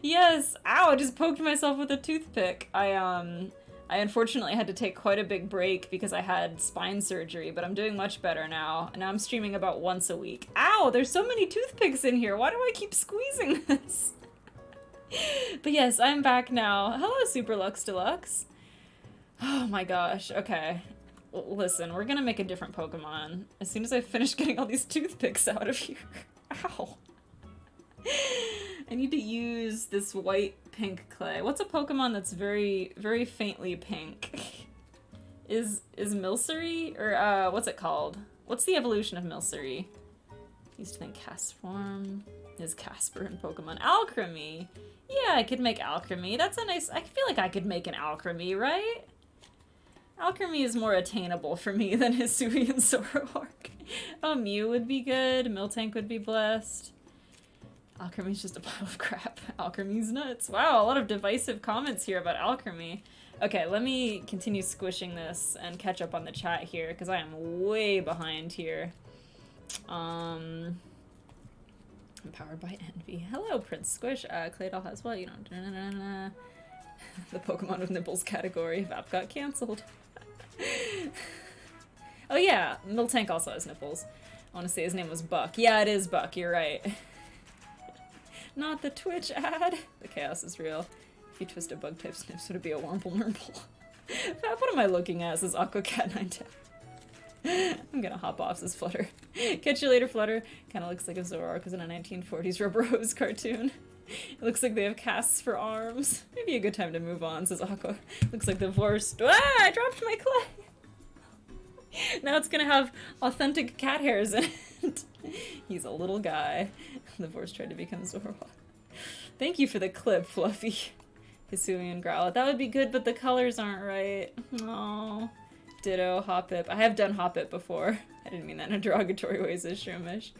Yes, ow, I just poked myself with a toothpick. I unfortunately had to take quite a big break because I had spine surgery, but I'm doing much better now. And now I'm streaming about once a week. Ow, there's so many toothpicks in here. Why do I keep squeezing this? But yes, I'm back now. Hello, Super Lux Deluxe. Oh my gosh, okay. Listen, we're gonna make a different Pokemon as soon as I finish getting all these toothpicks out of here. Ow. I need to use this white pink clay. What's a Pokemon that's very, very faintly pink? Is Milcery? Or, what's it called? What's the evolution of Milcery? Used to think Castform. Is Casper in Pokemon? Alchemy! Yeah, I could make Alchemy. That's a nice... I feel like I could make an Alchemy, right? Alchemy is more attainable for me than Hisuian Zorua. Oh, Mew would be good. Miltank would be blessed. Alchemy's just a pile of crap. Alchemy's nuts. Wow, a lot of divisive comments here about Alchemy. Okay, let me continue squishing this and catch up on the chat here, because I am way behind here. Empowered by envy. Hello, Prince Squish. Claydol has what? You know, the Pokemon with nipples category. Vap got cancelled. Oh yeah, Miltank also has nipples. I want to say his name was Buck. Yeah, it is Buck, you're right. Not the Twitch ad. The chaos is real. If you twist a bug type snips, would it be a Wurmple Nurmple? Fab, what am I looking at? Says AquaCat910. I'm gonna hop off, says Flutter. Catch you later, Flutter. Kinda looks like a Zoroark in a 1940s Rubber Hose cartoon. It looks like they have casts for arms. Maybe a good time to move on, says Aqua. Looks like the Vorst. Ah, I dropped my clay! Now it's gonna have authentic cat hairs in it. He's a little guy. The Vorst tried to become Zorua. Thank you for the clip, Fluffy. Hisuian Growlithe. That would be good, but the colors aren't right. Aww. Ditto, Hoppip. I have done Hoppip before. I didn't mean that in a derogatory way, says Shroomish.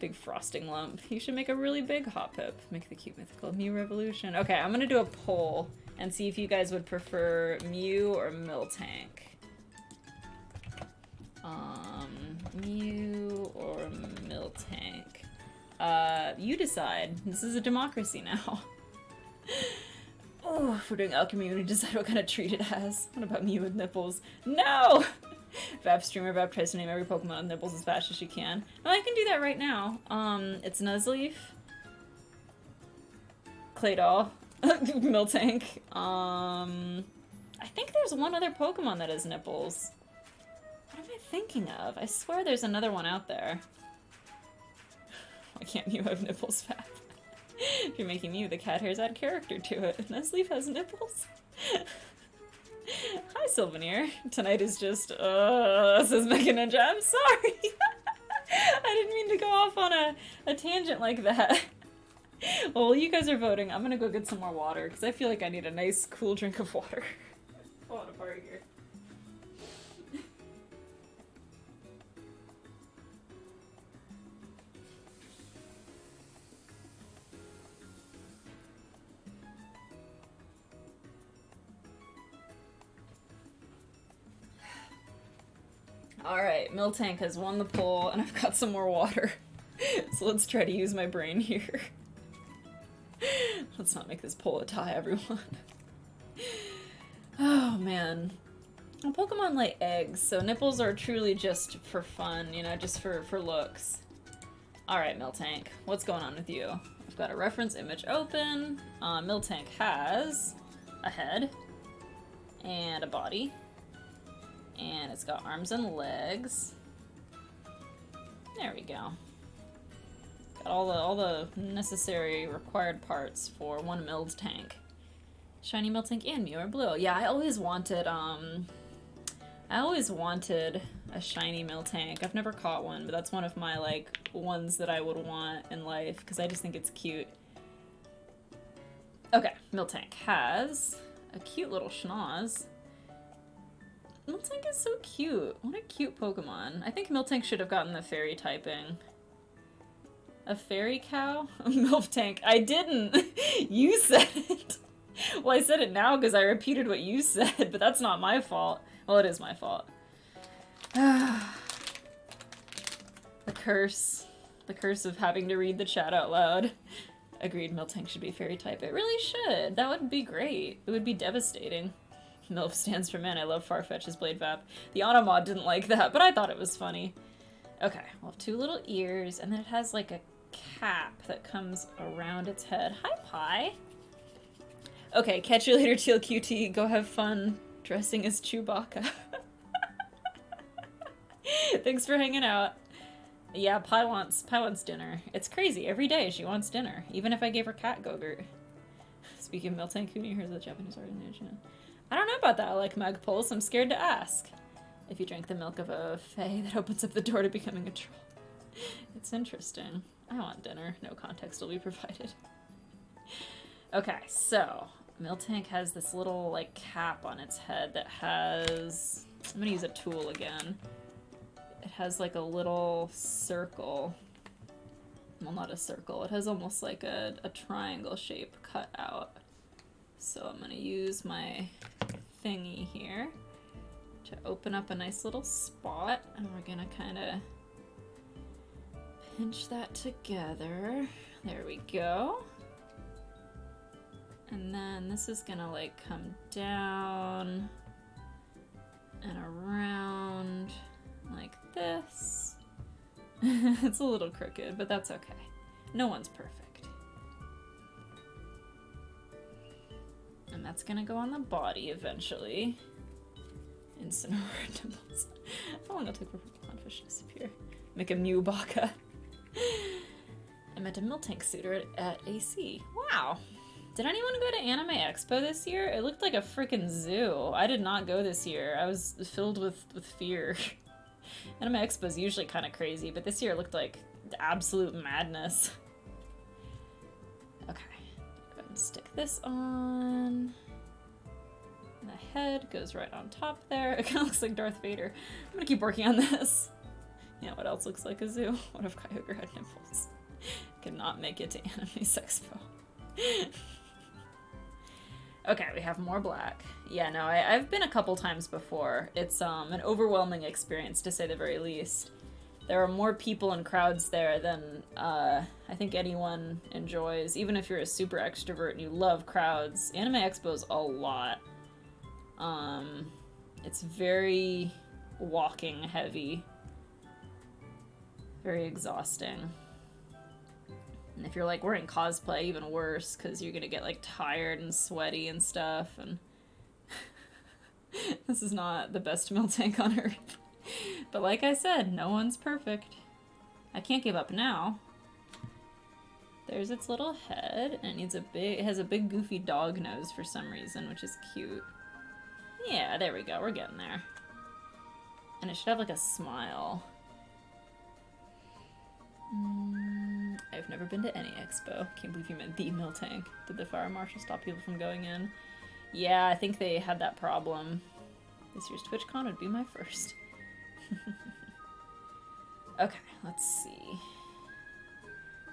Big frosting lump. You should make a really big Hoppip. Make the cute mythical Mew Revolution. Okay, I'm gonna do a poll and see if you guys would prefer Mew or Miltank. Mew or Miltank? You decide. This is a democracy now. Oh, if we're doing alchemy, we need to decide what kind of treat it has. What about Mew with nipples? No! Vap streamer, Vap tries to name every Pokemon with nipples as fast as she can. Oh, I can do that right now. It's Nuzleaf. Claydol. Miltank. I think there's one other Pokemon that has nipples. What am I thinking of? I swear there's another one out there. Why can't Mew have nipples, Vap? If you're making Mew, the cat hairs add character to it. Nuzleaf has nipples? Hi, Sylvaneer. Tonight is just, says Mega Ninja. I'm sorry! I didn't mean to go off on a tangent like that. Well, while you guys are voting, I'm gonna go get some more water, because I feel like I need a nice, cool drink of water. Falling apart here. Alright, Miltank has won the poll, and I've got some more water. So let's try to use my brain here. Let's not make this poll a tie, everyone. Oh, man. Well, Pokemon lay eggs, so nipples are truly just for fun, you know, just for looks. Alright, Miltank, what's going on with you? I've got a reference image open. Miltank has a head and a body. And it's got arms and legs. There we go. Got all the necessary required parts for one Miltank. Shiny Miltank and Mew are blue. Yeah, I always wanted a shiny Miltank. I've never caught one, but that's one of my, like, ones that I would want in life, because I just think it's cute. Okay, Miltank has a cute little schnoz. Miltank is so cute. What a cute Pokemon. I think Miltank should have gotten the fairy typing. A fairy cow? A Miltank. I didn't! You said it! Well, I said it now because I repeated what you said, but that's not my fault. Well, it is my fault. The curse. The curse of having to read the chat out loud. Agreed, Miltank should be fairy type. It really should. That would be great. It would be devastating. MILF stands for man. I love Farfetch's Blade Vap. The Automod didn't like that, but I thought it was funny. Okay, we'll have two little ears, and then it has like a cap that comes around its head. Hi, Pie. Okay, catch you later, Teal QT. Go have fun dressing as Chewbacca. Thanks for hanging out. Yeah, Pie wants dinner. It's crazy. Every day she wants dinner, even if I gave her cat Gogurt. Speaking of Miltank, who knew her as a Japanese origin? I don't know about that, I like Magpulse. I'm scared to ask. If you drink the milk of a fae, that opens up the door to becoming a troll. It's interesting. I want dinner. No context will be provided. Okay, so Miltank has this little, like, cap on its head that has... I'm gonna use a tool again. It has, like, a little circle. Well, not a circle. It has almost like a triangle shape cut out. So I'm gonna use my thingy here to open up a nice little spot, and we're gonna kind of pinch that together. There we go. And then this is gonna like come down and around like this. It's a little crooked, but that's okay. No one's perfect. And that's gonna go on the body eventually. Incineroar dimples. How long it'll take for clownfish to disappear? Make a Mew Baka. I met a Miltank suitor at AC. Wow. Did anyone go to Anime Expo this year? It looked like a freaking zoo. I did not go this year. I was filled with fear. Anime Expo is usually kind of crazy, but this year it looked like absolute madness. Okay. Go ahead and stick this on. The head goes right on top there. It kind of looks like Darth Vader. I'm gonna keep working on this. Yeah, what else looks like a zoo? What if Kyogre had nipples? Could not make it to Anime Expo. Okay, we have more black. Yeah, no, I've been a couple times before. It's an overwhelming experience, to say the very least. There are more people and crowds there than I think anyone enjoys. Even if you're a super extrovert and you love crowds, Anime Expo's a lot. It's very walking heavy. Very exhausting. And if you're like wearing cosplay, even worse, because you're gonna get like tired and sweaty and stuff, and this is not the best Miltank on earth. But like I said, no one's perfect. I can't give up now. There's its little head, and it has a big goofy dog nose for some reason, which is cute. Yeah, there we go, we're getting there. And it should have like a smile. I've never been to any expo. Can't believe you meant the Miltank. Did the fire marshal stop people from going in? Yeah, I think they had that problem. This year's TwitchCon would be my first. Okay, let's see.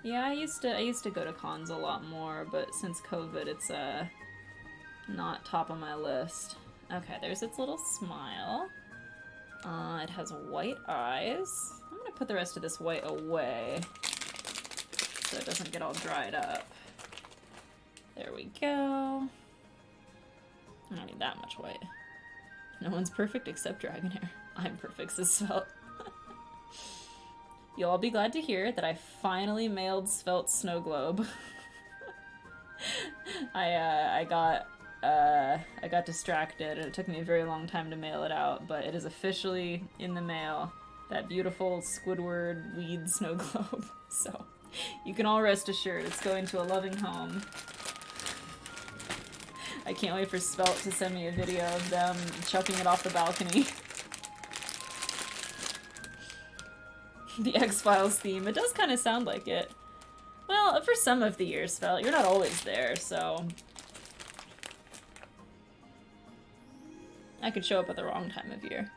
Yeah, I used to go to cons a lot more, but since COVID, it's not top of my list. Okay, there's its little smile. It has white eyes. I'm gonna put the rest of this white away so it doesn't get all dried up. There we go. I don't need that much white. No one's perfect except Dragonair. I'm perfect, says Svelte. You'll all be glad to hear that I finally mailed Svelte's snow globe. I got distracted and it took me a very long time to mail it out, but it is officially in the mail. That beautiful Squidward weed snow globe. So you can all rest assured it's going to a loving home. I can't wait for Svelte to send me a video of them chucking it off the balcony. The X-Files theme. It does kind of sound like it. Well, for some of the years, Svelte. You're not always there, so... I could show up at the wrong time of year.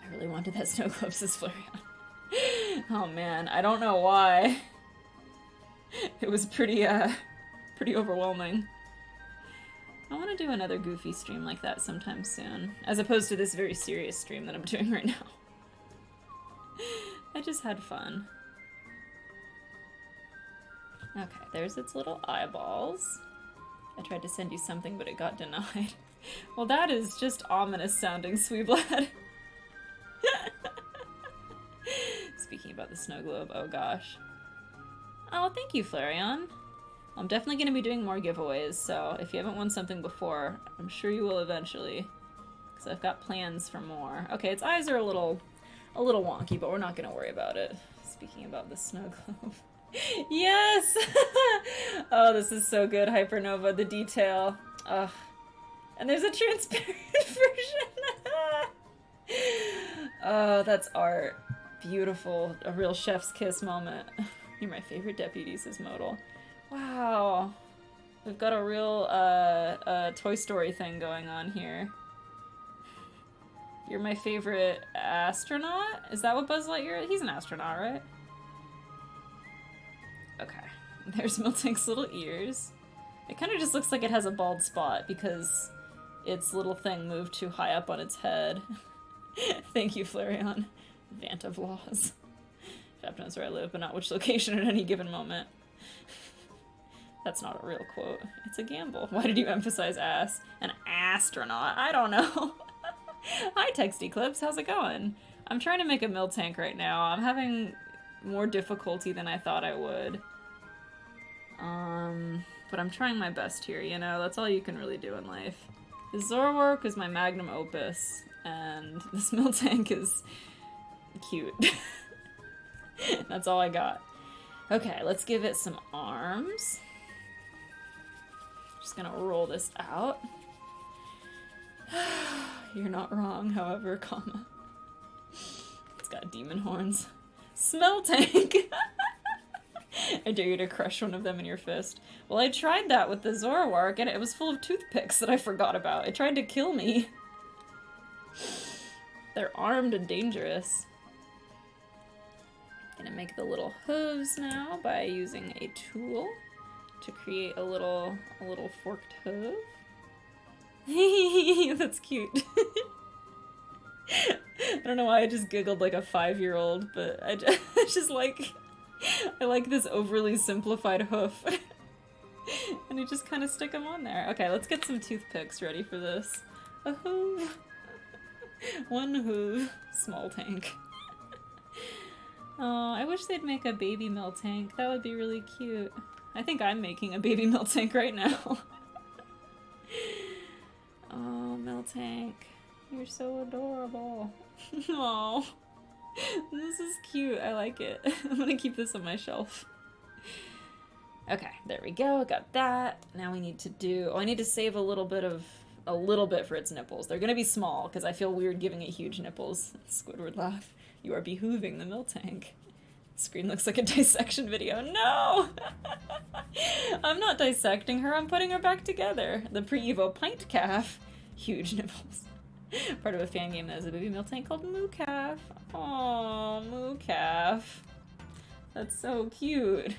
I really wanted that snow globe, says Flareon. Oh man, I don't know why. It was pretty overwhelming. I want to do another goofy stream like that sometime soon, as opposed to this very serious stream that I'm doing right now. I just had fun. Okay, there's its little eyeballs. I tried to send you something, but it got denied. Well, that is just ominous sounding, Sweeblad. Speaking about the snow globe, oh gosh. Oh, thank you, Flareon. I'm definitely going to be doing more giveaways, so if you haven't won something before, I'm sure you will eventually. Because I've got plans for more. Okay, its eyes are a little wonky, but we're not going to worry about it. Speaking about the snow globe. Yes! Oh, this is so good, Hypernova, the detail. Ugh. And there's a transparent version! Oh, that's art. Beautiful. A real chef's kiss moment. You're my favorite deputy, says Modal. Wow. We've got a real Toy Story thing going on here. You're my favorite astronaut? Is that what Buzz Lightyear is? He's an astronaut, right? Okay. There's Miltank's little ears. It kind of just looks like it has a bald spot because its little thing moved too high up on its head. Thank you, Flareon. Vanta Vlogs. Chap knows where I live, but not which location at any given moment. That's not a real quote. It's a gamble. Why did you emphasize ass? An astronaut? I don't know. Hi, Text Eclipse. How's it going? I'm trying to make a Miltank right now. I'm having more difficulty than I thought I would. But I'm trying my best here, you know? That's all you can really do in life. The Zorua is my magnum opus, and this Miltank is cute. That's all I got. Okay, let's give it some arms. Just gonna roll this out. You're not wrong, however, comma. It's got demon horns. Smell tank! I dare you to crush one of them in your fist. Well, I tried that with the Zoroark, and it was full of toothpicks that I forgot about. It tried to kill me. They're armed and dangerous. Gonna make the little hooves now by using a tool to create a little forked hoof. That's cute. I don't know why I just giggled like a 5-year-old, but I just like this overly simplified hoof. And I just kind of stick them on there. Okay, let's get some toothpicks ready for this. A hoof. One hoof. Small tank. Oh, I wish they'd make a baby Miltank. That would be really cute. I think I'm making a baby Miltank right now. Oh, Miltank. You're so adorable. Oh, this is cute. I like it. I'm gonna keep this on my shelf. Okay, there we go. Got that. Now we need to do... Oh, I need to save a little bit for its nipples. They're gonna be small because I feel weird giving it huge nipples. Squidward laugh. You are behooving the Miltank. Screen looks like a dissection video. No! I'm not dissecting her. I'm putting her back together. The pre-Evo pint calf. Huge nipples. Part of a fan game that has a baby Miltank called Moo Calf. Aww, Moo Calf. That's so cute.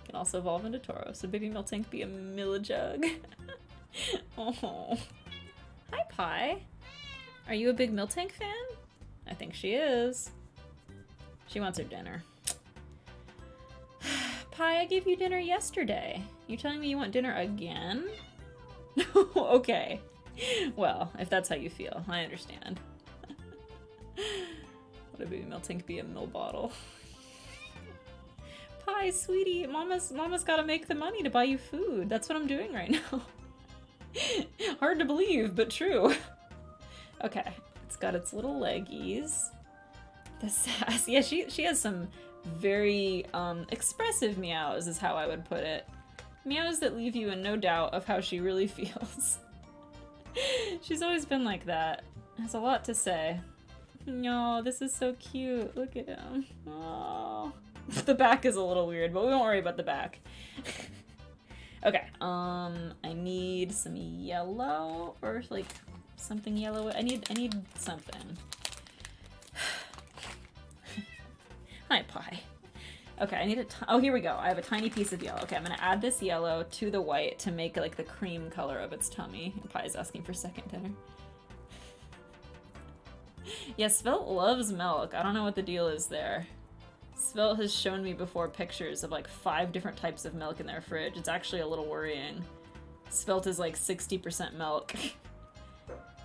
Can also evolve into Toro, so baby Miltank be a Millajug. Oh. Hi, Pie. Are you a big Miltank fan? I think she is. She wants her dinner. Pie, I gave you dinner yesterday. You telling me you want dinner again? Okay. Well, if that's how you feel, I understand. What a baby milk tank be a mill bottle. Pie, sweetie, mama's gotta make the money to buy you food. That's what I'm doing right now. Hard to believe, but true. Okay, it's got its little leggies. The sass. Yeah, she has some very expressive meows is how I would put it. Meows that leave you in no doubt of how she really feels. She's always been like that. Has a lot to say. No, this is so cute. Look at him. Oh. The back is a little weird, but we won't worry about the back. Okay, I need some yellow or like something yellow. I need something. Hi, Pie. Okay, I need oh, here we go. I have a tiny piece of yellow. Okay, I'm gonna add this yellow to the white to make like the cream color of its tummy. And Pie's asking for second dinner. Yeah, Svelte loves milk. I don't know what the deal is there. Svelte has shown me before pictures of like 5 different types of milk in their fridge. It's actually a little worrying. Svelte is like 60% milk.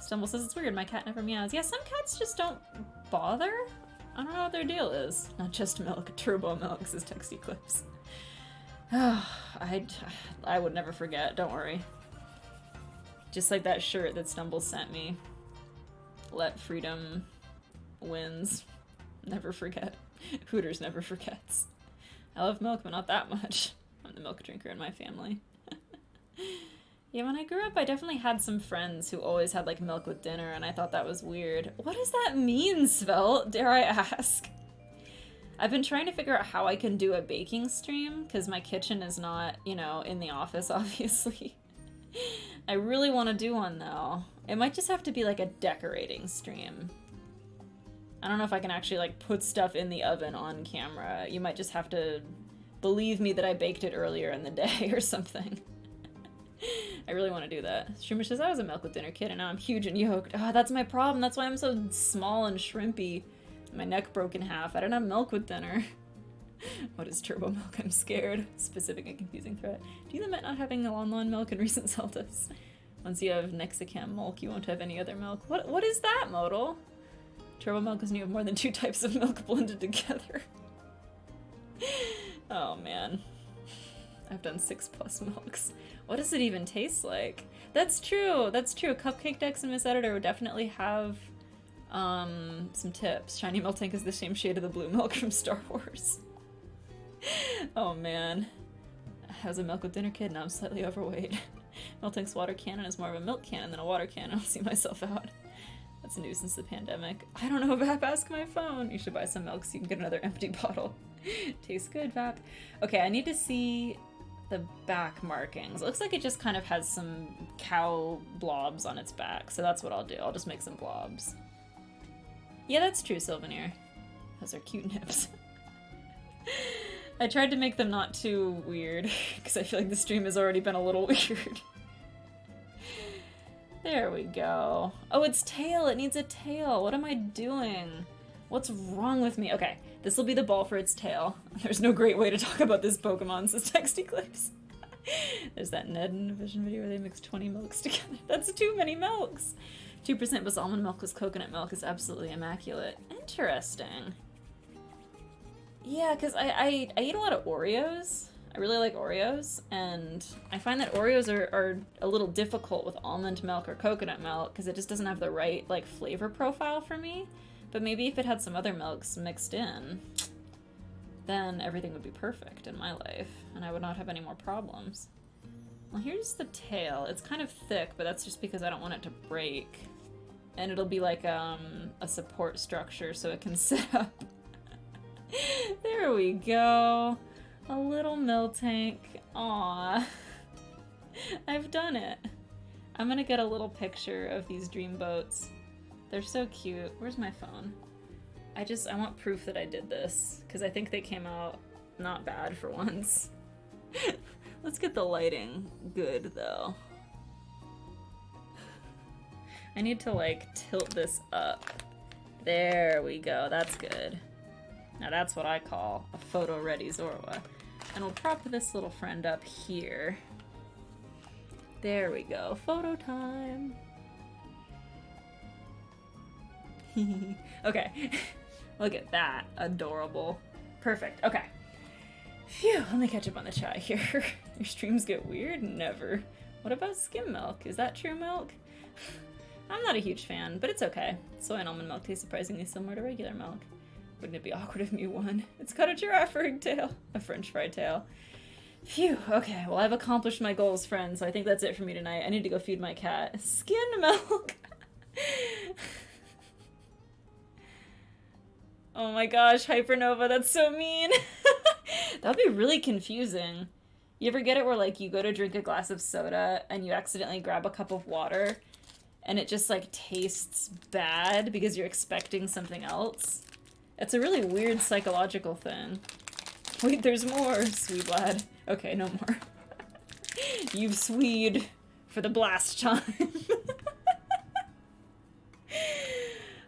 Stumble says it's weird, my cat never meows. Yeah, some cats just don't bother. I don't know what their deal is. Not just milk, turbo milk, says Texty Clips. I would never forget, don't worry. Just like that shirt that Stumble sent me. Let freedom wins. Never forget. Hooters never forgets. I love milk, but not that much. I'm the milk drinker in my family. Yeah, when I grew up, I definitely had some friends who always had, like, milk with dinner, and I thought that was weird. What does that mean, Svelte? Dare I ask? I've been trying to figure out how I can do a baking stream, because my kitchen is not, you know, in the office, obviously. I really want to do one, though. It might just have to be, like, a decorating stream. I don't know if I can actually, like, put stuff in the oven on camera. You might just have to believe me that I baked it earlier in the day or something. I really want to do that. Streamer says, I was a milk with dinner kid and now I'm huge and yoked. Ah, that's my problem. That's why I'm so small and shrimpy. My neck broke in half. I don't have milk with dinner. What is turbo milk? I'm scared. Specific and confusing threat. Do you lament not having online milk in recent Zeldas? Once you have Nexicam milk, you won't have any other milk. What is that, Modal? Turbo milk is when you have more than 2 types of milk blended together. Oh man. I've done 6+ milks. What does it even taste like? That's true, that's true. Cupcake Dex and Miss Editor would definitely have some tips. Shiny Milk Tank is the same shade of the blue milk from Star Wars. Oh man. I was a milk with dinner kid, now I'm slightly overweight. Milk Tank's water cannon is more of a milk cannon than a water cannon. I'll see myself out. That's new since the pandemic. I don't know, Vap, ask my phone. You should buy some milk so you can get another empty bottle. Tastes good, Vap. Okay, I need to see the back markings. It looks like it just kind of has some cow blobs on its back, so that's what I'll do. I'll just make some blobs. Yeah, that's true, Sylvaneer. Those are cute nips. I tried to make them not too weird, because I feel like the stream has already been a little weird. There we go. Oh, its tail! It needs a tail! What am I doing? What's wrong with me? Okay, this will be the ball for its tail. There's no great way to talk about this Pokemon, says Texty Clips. There's that Ned and Vision video where they mix 20 milks together. That's too many milks! 2% was almond milk, was coconut milk is absolutely immaculate. Interesting. Yeah, because I eat a lot of Oreos. I really like Oreos, and I find that Oreos are a little difficult with almond milk or coconut milk because it just doesn't have the right, like, flavor profile for me. But maybe if it had some other milks mixed in, then everything would be perfect in my life, and I would not have any more problems. Well, here's the tail. It's kind of thick, but that's just because I don't want it to break. And it'll be like a support structure so it can sit up. There we go. A little Miltank. Aww. I've done it. I'm gonna get a little picture of these dream boats. They're so cute. Where's my phone? I want proof that I did this, because I think they came out not bad for once. Let's get the lighting good, though. I need to, like, tilt this up. There we go. That's good. Now that's what I call a photo-ready Zorua. And we'll prop this little friend up here. There we go. Photo time. Okay. Look at that. Adorable. Perfect. Okay. Phew, let me catch up on the chat here. Your streams get weird? Never. What about skim milk? Is that true milk? I'm not a huge fan, but it's okay. Soy and almond milk taste surprisingly similar to regular milk. Wouldn't it be awkward if me won? It's got a giraffe rig tail. A french fry tail. Phew, okay, well I've accomplished my goals, friends, so I think that's it for me tonight. I need to go feed my cat. Skin milk! Oh my gosh, Hypernova, that's so mean! That'd be really confusing. You ever get it where, like, you go to drink a glass of soda and you accidentally grab a cup of water and it just, like, tastes bad because you're expecting something else? It's a really weird psychological thing. Wait, there's more, Swede lad. Okay, no more. You've Swede for the blast time.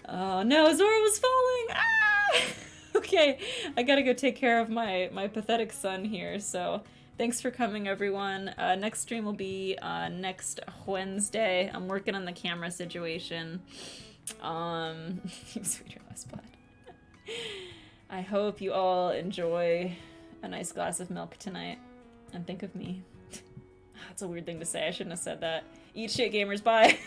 Oh no, Zora was falling! Ah! Okay, I gotta go take care of my pathetic son here, so thanks for coming, everyone. Next stream will be next Wednesday. I'm working on the camera situation. Sweeter last blood. I hope you all enjoy a nice glass of milk tonight, and think of me. That's a weird thing to say. I shouldn't have said that. Eat shit, gamers. Bye.